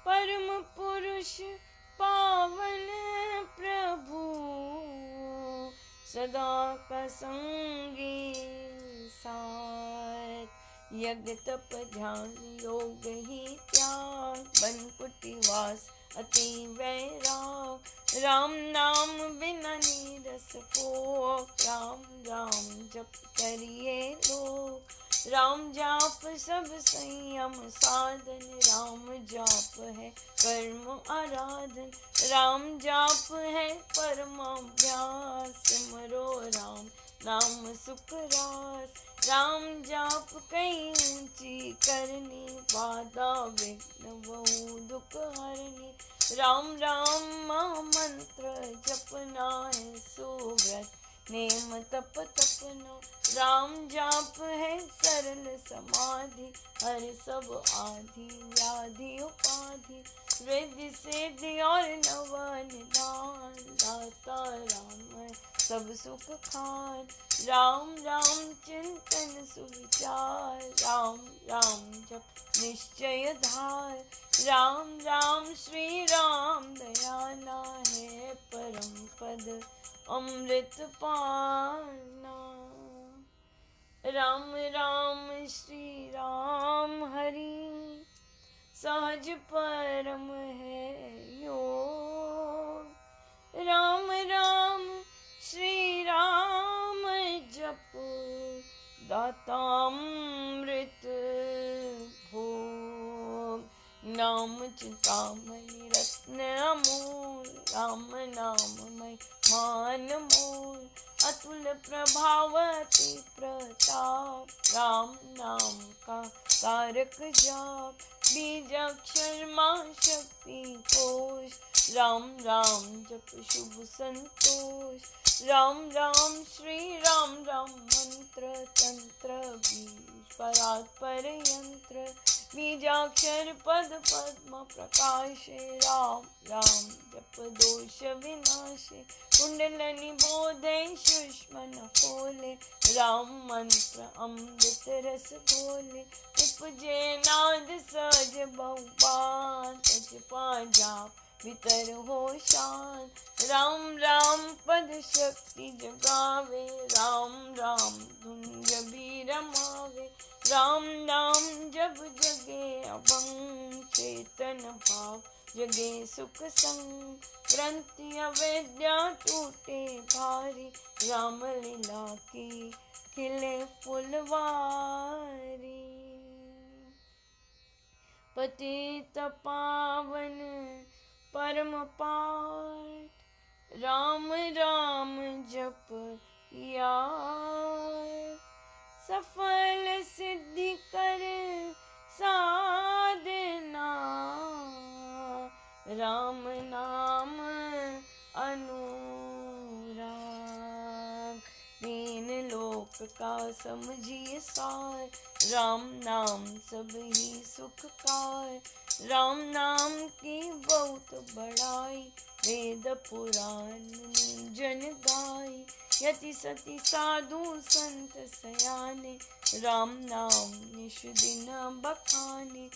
परम पुरुष पावन प्रभु सदा का संगी साथ। यज्ञ तप ध्यान योग ही त्याग बन कुटिवास अति वैराग। राम नाम बिना नीरस भोग राम राम जप करिए लोग। राम जाप सब संयम साधन राम जाप है कर्म आराधन। राम जाप है परमाभ्यास सिमरो राम नाम सुख रास। राम जाप कई ऊंची करनी बाधा विघ्न बहु दुख हरनी। राम राम मंत्र जपना है सुव्रत नेम तप तपना। राम जाप है सरल समाधि हर सब आधि व्याधि उपाधि। रिद्धि सिद्धि और नव निधान दाता राम है सब सुख खान। राम राम चिंतन सुविचार राम राम जप निश्चय धार। राम राम श्री राम दयाना है परम पद अमृत पाना। राम राम श्री राम हरि सहज परम है योग। राम राम श्री दातामृत भोग। नाम चिंतामणि रत्न अमोल, राम नाम मय मान मोल। अतुल प्रभाव अति प्रताप, राम नाम का कारक जाप। बीजाक्षर मां शक्ति कोश, राम राम जप शुभ संतोष। राम राम श्री राम राम मंत्र तंत्र बीज परात्पर यंत्र। बीजाक्षर पद पद्म प्रकाशे, राम राम जप दोष विनाशे। कुंडलनि बोधे सुष्मन खोले, राम मंत्र अमृत रस घोले। उपजे नाद सहज बहुपान, तज पाजाप भीतर हो शान। राम राम पद शक्ति जगावे, राम राम धुन जबी रमावे। राम नाम जब जगे अभंग, चेतन भाव जगे सुख संग। ग्रंथि अवेद्या टूटे भारी, राम लीला की खिले फुलवारी। पतित पावन परम पाठ, राम राम जप यार। सफल सिद्धि कर साधना, राम नाम अनुराग। तीन लोक का समझिए सार, राम नाम सब ही सुखकार। राम नाम की बहुत बड़ाई, वेद पुराण जन गाई। यति सति साधु संत सयाने, राम नाम निश दिन बखाने।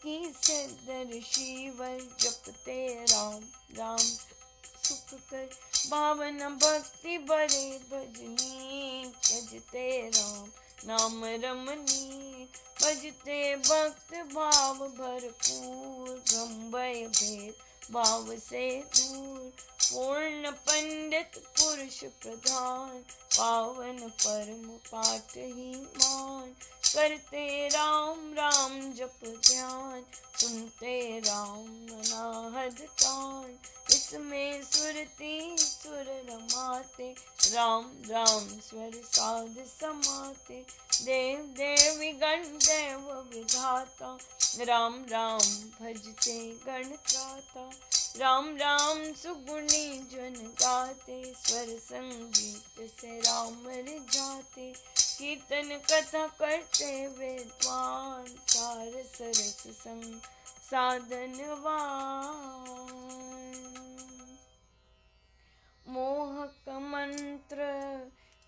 की सिद्ध ऋषिवर जपते राम राम सुख कर। भावन भक्ति बड़े भजनी, भजते राम नाम रमनी। भजते भक्त भाव भरपूर, ब्रह्म भय भेद भाव से दूर। पूर्ण पंडित पुरुष प्रधान, पावन परम पाठ ही मान। करते राम राम जप ध्यान, सुनते राम अनाहद कान। इसमें सुरती सुर रमाते, राम राम स्वर साध समाते। देव देवी गण देव विधाता, राम राम भजते गण त्राता। राम राम सुगुणी जन गाते, स्वर संगीत से राम रिझाते। कीर्तन कथा करते विद्वान, चार सरस संग साधनवान। मोहक मंत्र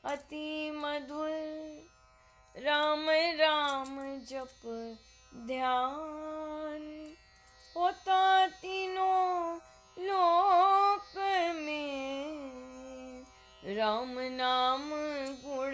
अति मधुर, राम राम जप ध्यान। होता तीनों लोक में, राम नाम गुण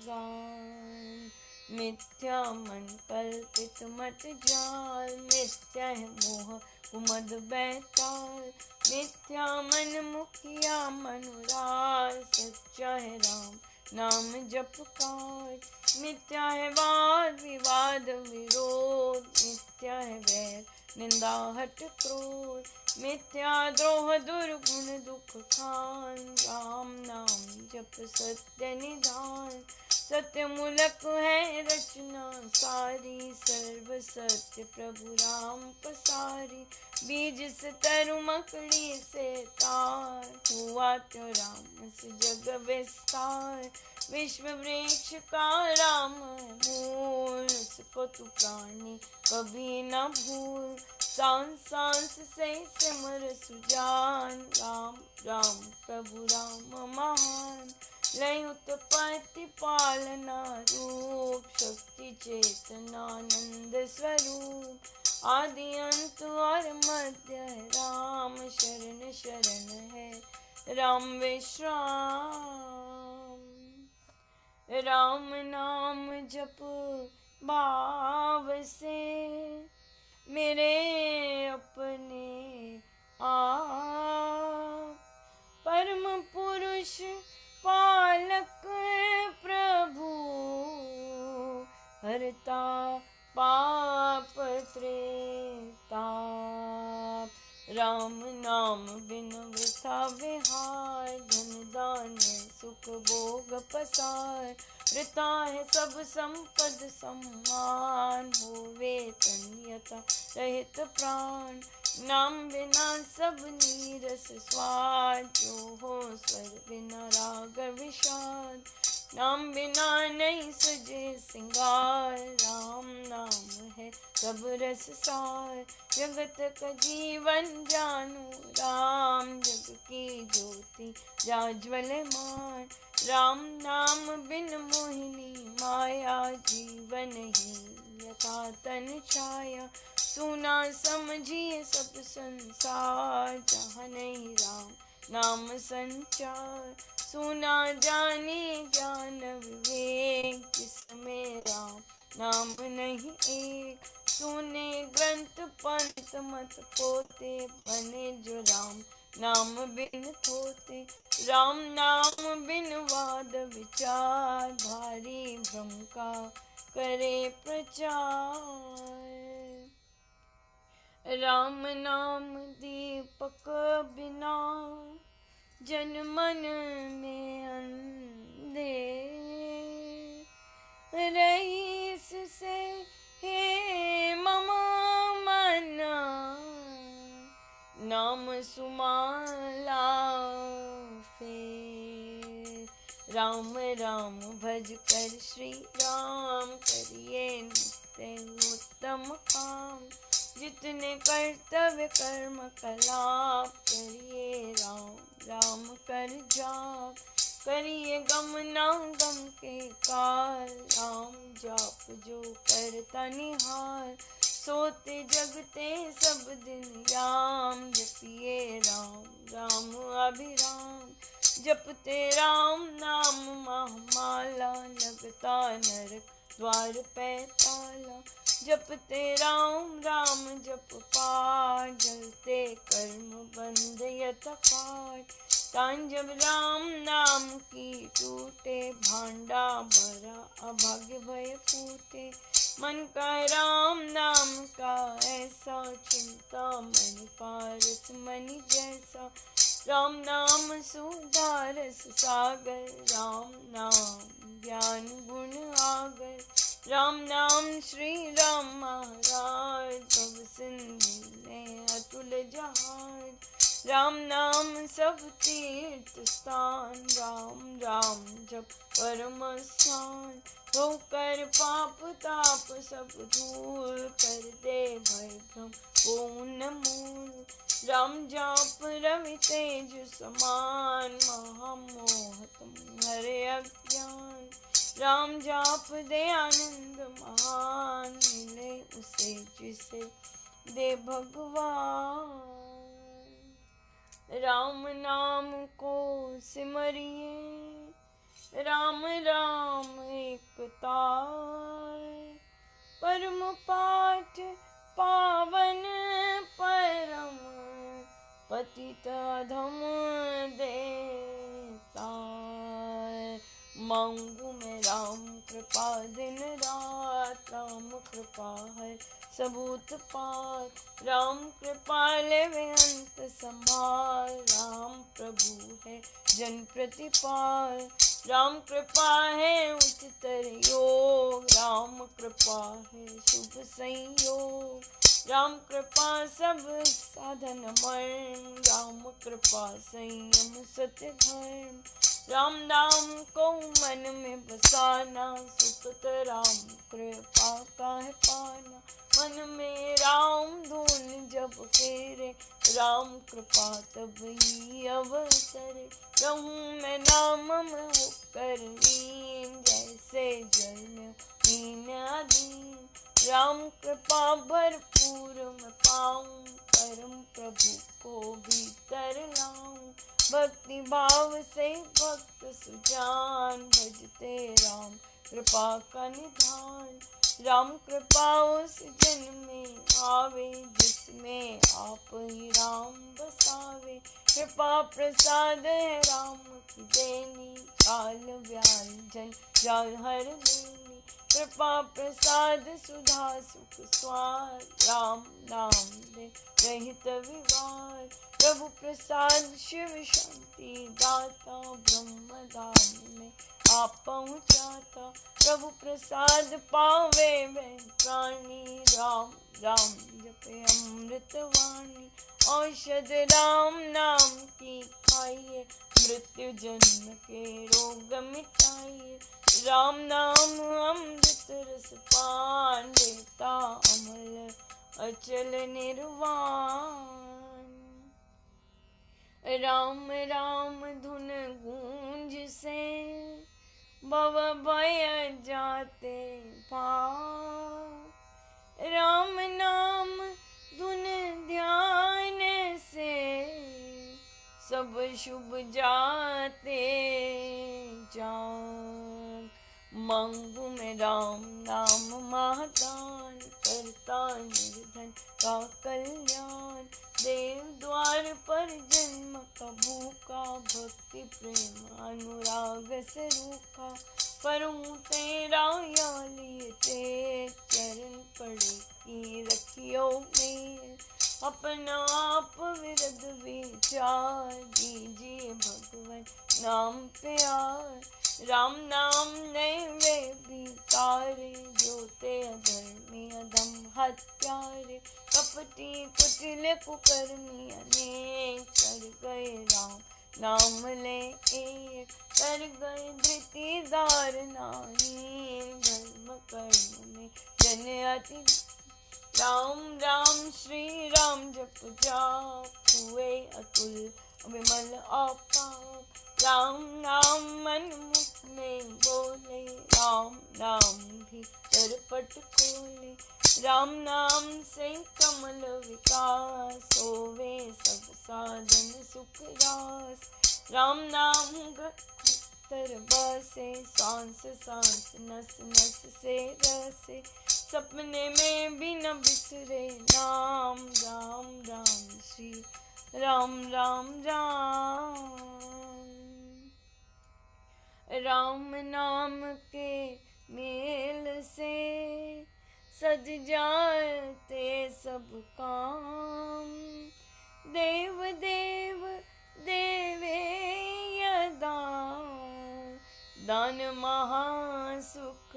गान। मिथ्या मन कल्पित मत जाल, मिथ्या है मोह कुमद बैताल। मिथ्या मन मुखिया मनुराल, सच्चा है राम नाम जप काज। मिथ्या है वाद विवाद विरोध, मिथ्या है वैर निंदा हट क्रोध। मिथ्या द्रोह दुर्गुण दुख खान, राम नाम जप सत्य निधान। सत्य मूलक है रचना सारी, सर्व सत्य प्रभु राम पसारी। बीज से तरु मकड़ी से तार, हुआ तो राम से जग विस्तार। विश्व वृक्ष का राम मूल, उसको तू प्राणी कभी न भूल। सांस सांस से सिमर सुजान, राम राम प्रभु राम महान। लय उत्पत्ति पालना रूप, शक्ति चेतनानंद स्वरूप। आदि अंत और मध्य राम, शरण शरण है राम विश्राम। राम नाम जप भाव से, मेरे अपने आप। परम पुरुष पालक है राम नाम बिन वृथा विहार, धन दान सुख भोग पसार, वृथा है सब संपद सम्मान, होवे तन यथा रहित प्राण, नाम बिना सब नीरस स्वाद, जो हो स्वर बिना राग विषाद, नाम बिना नहीं सजे सिंगार, राम नाम है सब रस सार, जगत का जीवन जानू राम, जग की ज्योति जाज्वलमान, राम नाम बिन मोहिनी माया, जीवन ही यथा तन छाया, सुना समझिए सब संसार, जहाँ नहीं राम नाम संचार, सुना जाने ज्ञान विवेक, जिसमें राम नाम नहीं एक, सुने ग्रंथ पंथ मत पोते, बने जो राम नाम बिन थोते, राम नाम बिन वाद विचार, भारी भ्रम का करे प्रचार, राम नाम दीपक बिना, जन मन में अंधेर, रईस से हे मम मना, नाम सुमाला फेर, राम राम भज कर श्री राम, करिए नित्य उत्तम काम, जितने कर्तव्य कर्म कलाप, करिए राम राम कर जाप, करिए गम ना गम के काल, राम जाप जो करता निहार, सोते जगते सब दिन राम, जपिए राम राम अभिराम, जपते राम नाम महामाला, लगता नरक द्वार पे ताला, जपते राम राम जप पाठ, जलते कर्म बंध यथ पाठ, तान जब राम नाम की टूटे, भांडा भरा अभाग्य भय फूटे, मन का राम नाम का ऐसा, चिंता मन पारस मनि जैसा, राम नाम सुधारस सागर, राम नाम ज्ञान गुण आगर, राम नाम श्री राम महाराज, भव सिंधु में अतुल जहाज, राम नाम सब तीर्थ स्थान, राम राम जप परम स्थान, होकर पाप ताप सब दूर, कर दे भय भ्रम पूर्ण मूल, राम जाप रवि तेज समान, महामोह तुम हरे अज्ञान, राम जाप दे आनंद महान, मिले उसे जिसे दे भगवान, राम नाम को सिमरिए, राम राम एक तार, परम पाठ पावन परम, पतित अधम देता, मांगू मैं राम कृपा दिन रात, राम कृपा है सबूत पार, राम कृपा लेवे अंत संभाल, राम प्रभु है जन प्रतिपाल, राम कृपा है उच्चतर योग, राम कृपा है शुभ संयोग, राम कृपा सब साधन मर्म, राम कृपा संयम सत्य धर्म, राम नाम को मन में बसाना, सुखत राम कृपा का है पाना, मन में राम धुन जब फेरे, राम कृपा तब ही अवसरे, रहूं मैं नाम में होकर लीन, जैसे जल में हीन अधीन, राम कृपा भरपूर मैं पाऊं, परम प्रभु को भीतर लाऊं, भक्ति भाव से भक्त सुजान, भजते राम कृपा का निधान, राम कृपा उस जन में आवे जिसमें आप ही राम बसावे। कृपा प्रसाद है राम की देनी, काल व्याल जन जाल हर लेनी। कृपा प्रसाद सुधा सुख स्वाद, राम नाम दे रहित विवाद। प्रभु प्रसाद शिव शांति दाता, ब्रह्म धाम में आप पहुँचाता। प्रभु प्रसाद पावे वह प्राणी, राम राम जपे अमृत वाणी। औषध राम नाम की खाइए, मृत्यु जन्म के रोग मिटाइए। राम नाम अमृत रस पान, देता अमल अचल निर्वाण। राम राम धुन गूंज से भव भय जाते पार। राम नाम धुन ध्यान से सब शुभ जाते जान। मांगू में राम नाम महादान, करता निर्धन का कल्याण। देव द्वार पर जन्म का भूखा, भक्ति प्रेम अनुराग से रूखा। करूँ तेरा या लिए तेज, चरण पड़े की रखियो मेर। अपना आप विरद विचार, दीजिए भगवन नाम प्यार। राम नाम ने वे भी तारे, जो ते अधर्मी अधम हत्यारे। कपटी कुटिल कुकर्मी अनेक, कर गए राम नाम ले एक। कर गए धृतिदार नाहीन, धर्म कर्म में जन अति। राम राम श्री राम जप जाप, हुए अतुल विमल अपाप। राम नाम मन मुख में बोले, राम नाम भी दरपट खोले। राम नाम से कमल विकास, होवे सब साधन सुख रास। राम नाम तर बसे, सांस सांस नस नस से रसे। सपने में भी न बिसरे नाम, राम राम श्री राम राम राम। राम नाम के मेल से सज जाते सब काम। देव देव देवे यदा, दान महासुख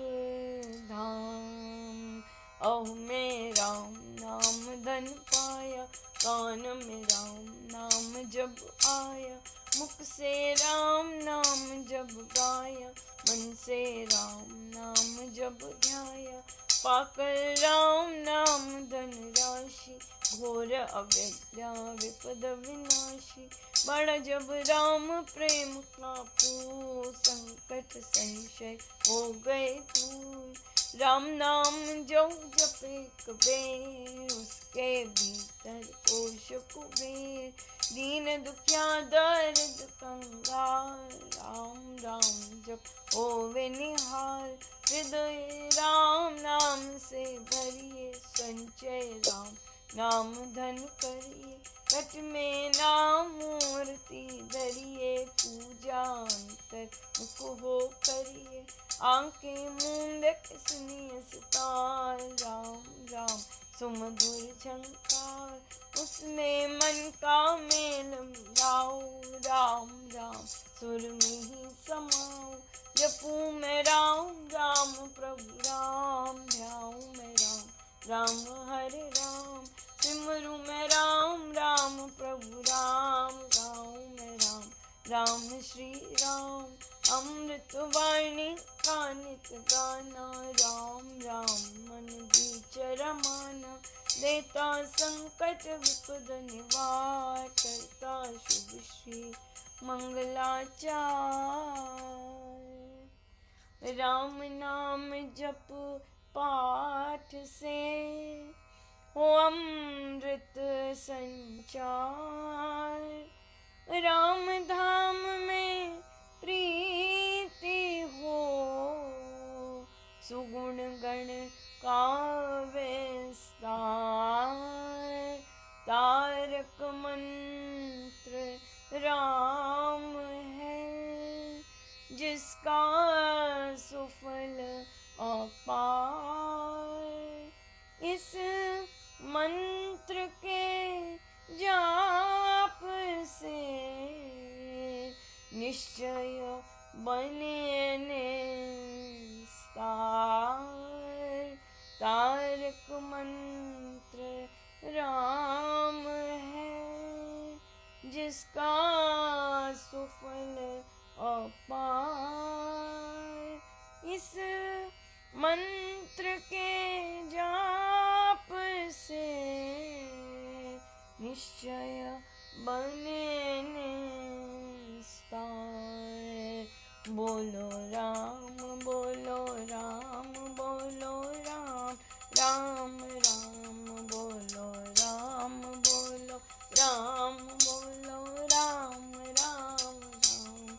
धाम। अहो में राम नाम धन पाया, कान में राम नाम जब आया। मुख से राम नाम जब गाया, मन से राम नाम जब ध्याया। पाकर राम नाम धन राशि, घोर अविद्या विपद विनाशी। बड़ा जब राम प्रेम का पूर, संकट संशय हो गए दूर। राम नाम जो जपे कबीर, उसके भीतर कोश कुबेर। दीन दुखिया दर्द कंगाल, राम राम जप होवे निहाल। हृदय राम नाम से भरिए, संचय राम नाम धन करिए। कट में नाम मूर्ति धरिए, पूजा अंतर मुख हो करिए। आंखें मूंद के सुनिए सितार, राम राम सुमधुर झंकार। उसमें मन का मेल मिलाओ, राम राम सुर में ही समाओ। जपूं मैं राम राम प्रभु राम, ध्याऊं मैं राम राम हरे राम। सिमरूं मैं राम राम प्रभु राम, गाऊं मैं राम राम श्री राम। अमृत वाणी का नित गाना, राम राम मन बीच रमाना। देता संकट विपद निवार, करता शुभ श्री मंगलाचार। राम नाम जप पाठ से हो अमृत संचार। राम धाम में प्रीति हो, सुगुण गण निश्चय बने निस्तार। तारक मंत्र राम है, जिसका सुफल अपार। इस मंत्र के जाप से निश्चय बने निस्तार। बोलो राम बोलो राम बोलो राम, राम राम बोलो राम बोलो राम बोलो राम, राम राम।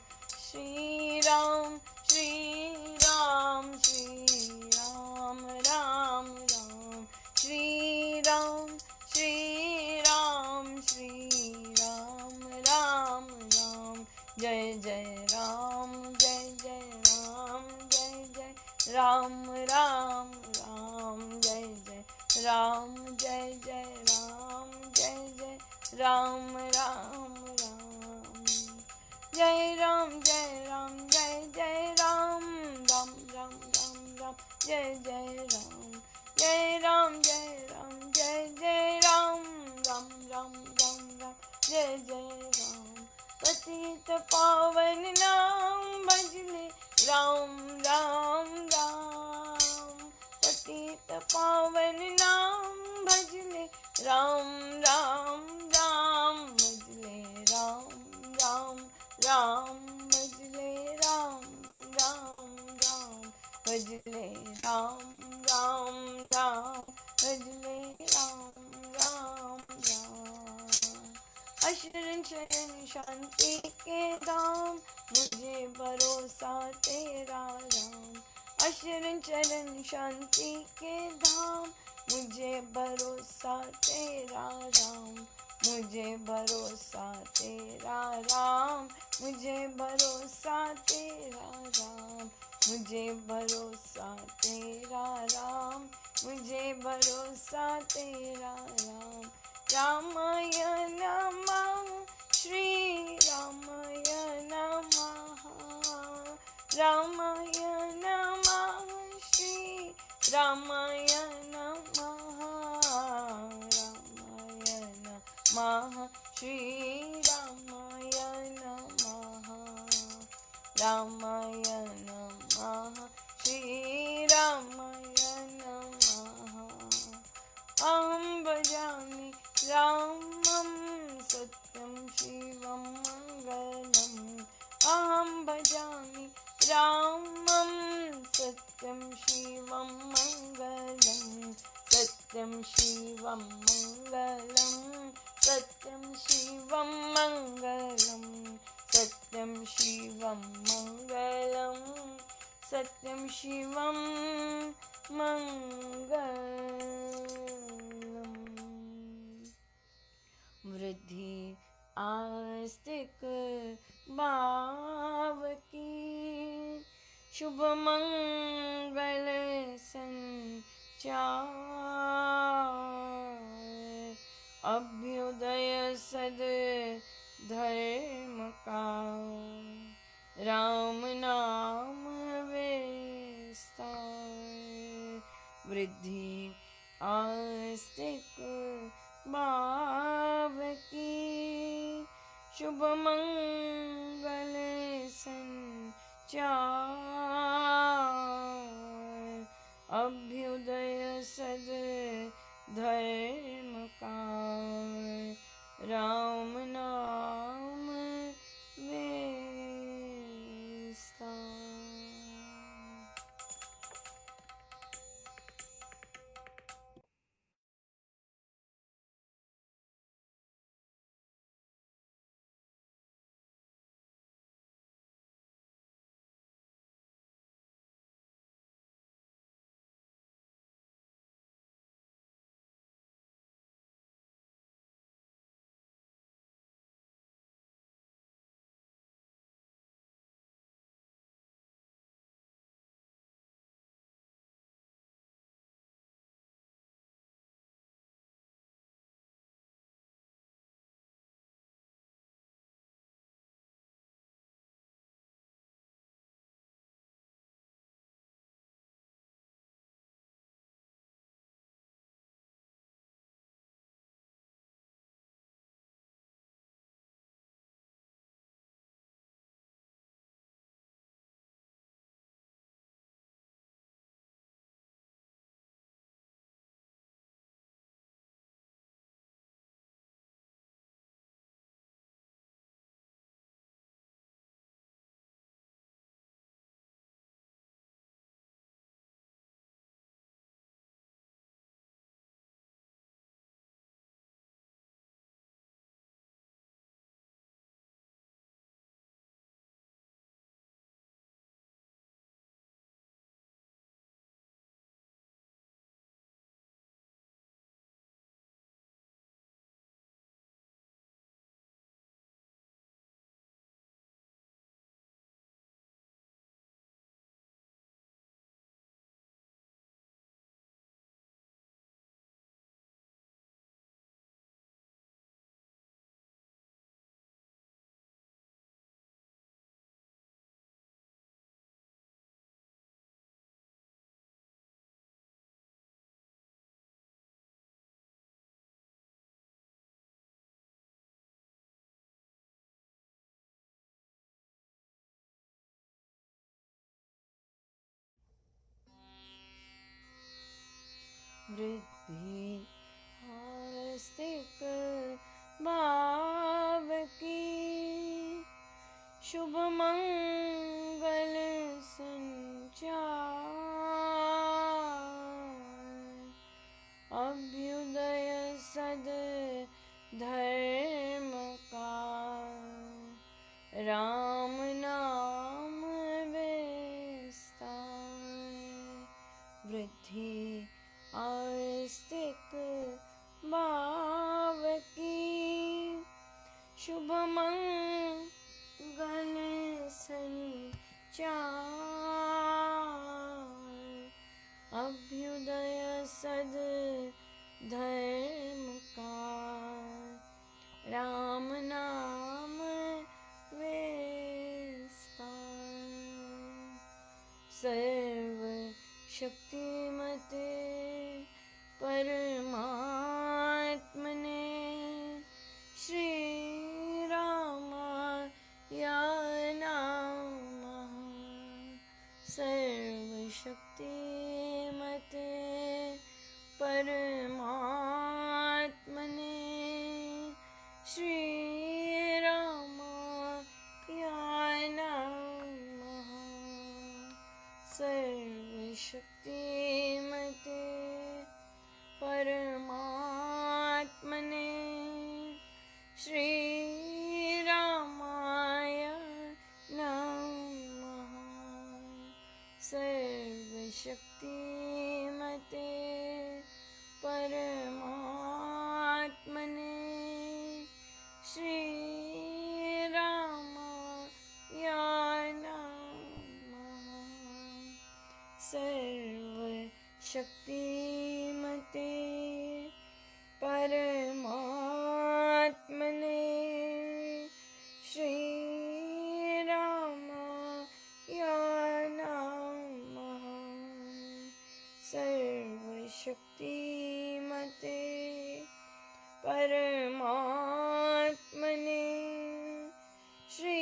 श्री राम श्री राम श्री राम, राम राम। श्री राम श्री राम श्री राम, राम राम। जय जय राम जय जय राम जय जय राम, राम राम। जय जय राम जय जय राम जय जय राम, राम राम। जय राम जय राम जय जय राम, राम राम राम राम। जय जय राम जय राम जय राम जय जय राम, राम राम राम राम। जय जय राम। पतित पावन नाम भजले राम राम राम। पतित पावन नाम भजले राम राम राम। भजले राम राम राम, भजले राम राम राम। भजले राम राम राम, भजले राम राम राम। अशरण शरण शांति के धाम, मुझे भरोसा तेरा राम। अशरण शरण शांति के धाम, मुझे भरोसा तेरा राम। मुझे भरोसा तेरा राम, मुझे भरोसा तेरा राम। मुझे भरोसा तेरा राम, मुझे भरोसा तेरा राम। रामाय नमः श्री रामाय नमः। रामाय नमः श्री रामाय नमः। रामाय नमः श्री रामाय नमः। रामाय नमः श्री रामाय नमः। अहं भजामि रामं सत्यं शिवं मङ्गलम्। अहं भजामि रामं सत्यं शिवं मङ्गलम्। सत्यं शिवं मङ्गलम्। सत्यं शिवं मङ्गलम्। सत्यं शिवं मङ्गलम्। सत्यं शिवं मङ्गलम्। वृद्धि आस्तिक भाव की, शुभ मंगल संचार। अभ्युदय सद धर्म का, राम नाम विस्तार। वृद्धि आस्तिक भाव की, शुभ मंगल संचार। अभ्युदय सद धर्म का, राम नाम विस्तार। वृद्धि आस्तिक भाव की, शुभ मंगल संचार, अभ्युदय सद धर्म का, राम नाम विस्तार, वृद्धि आस्तिक भाव की, शुभ मंगल संचार, अभ्युदय सद धर्म का, राम नाम विस्तार, सर्व शक्तिमते परमात्मने श्री रामाय नमः, सर्व शक्तिमते परमात्मने श्री रामाय नमः, सर्वशक्तिमते परमात्मने श्री रामाय नमः, सर्वशक्तिमते परमात्मने श्री रामाय नमः, सर्वशक्तिमते परमात्मने श्री रामाय नमः, सर्वशक्तिमते परमात्मने श्री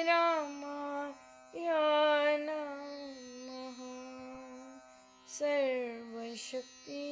रामाय नमः, सर्वशक्ति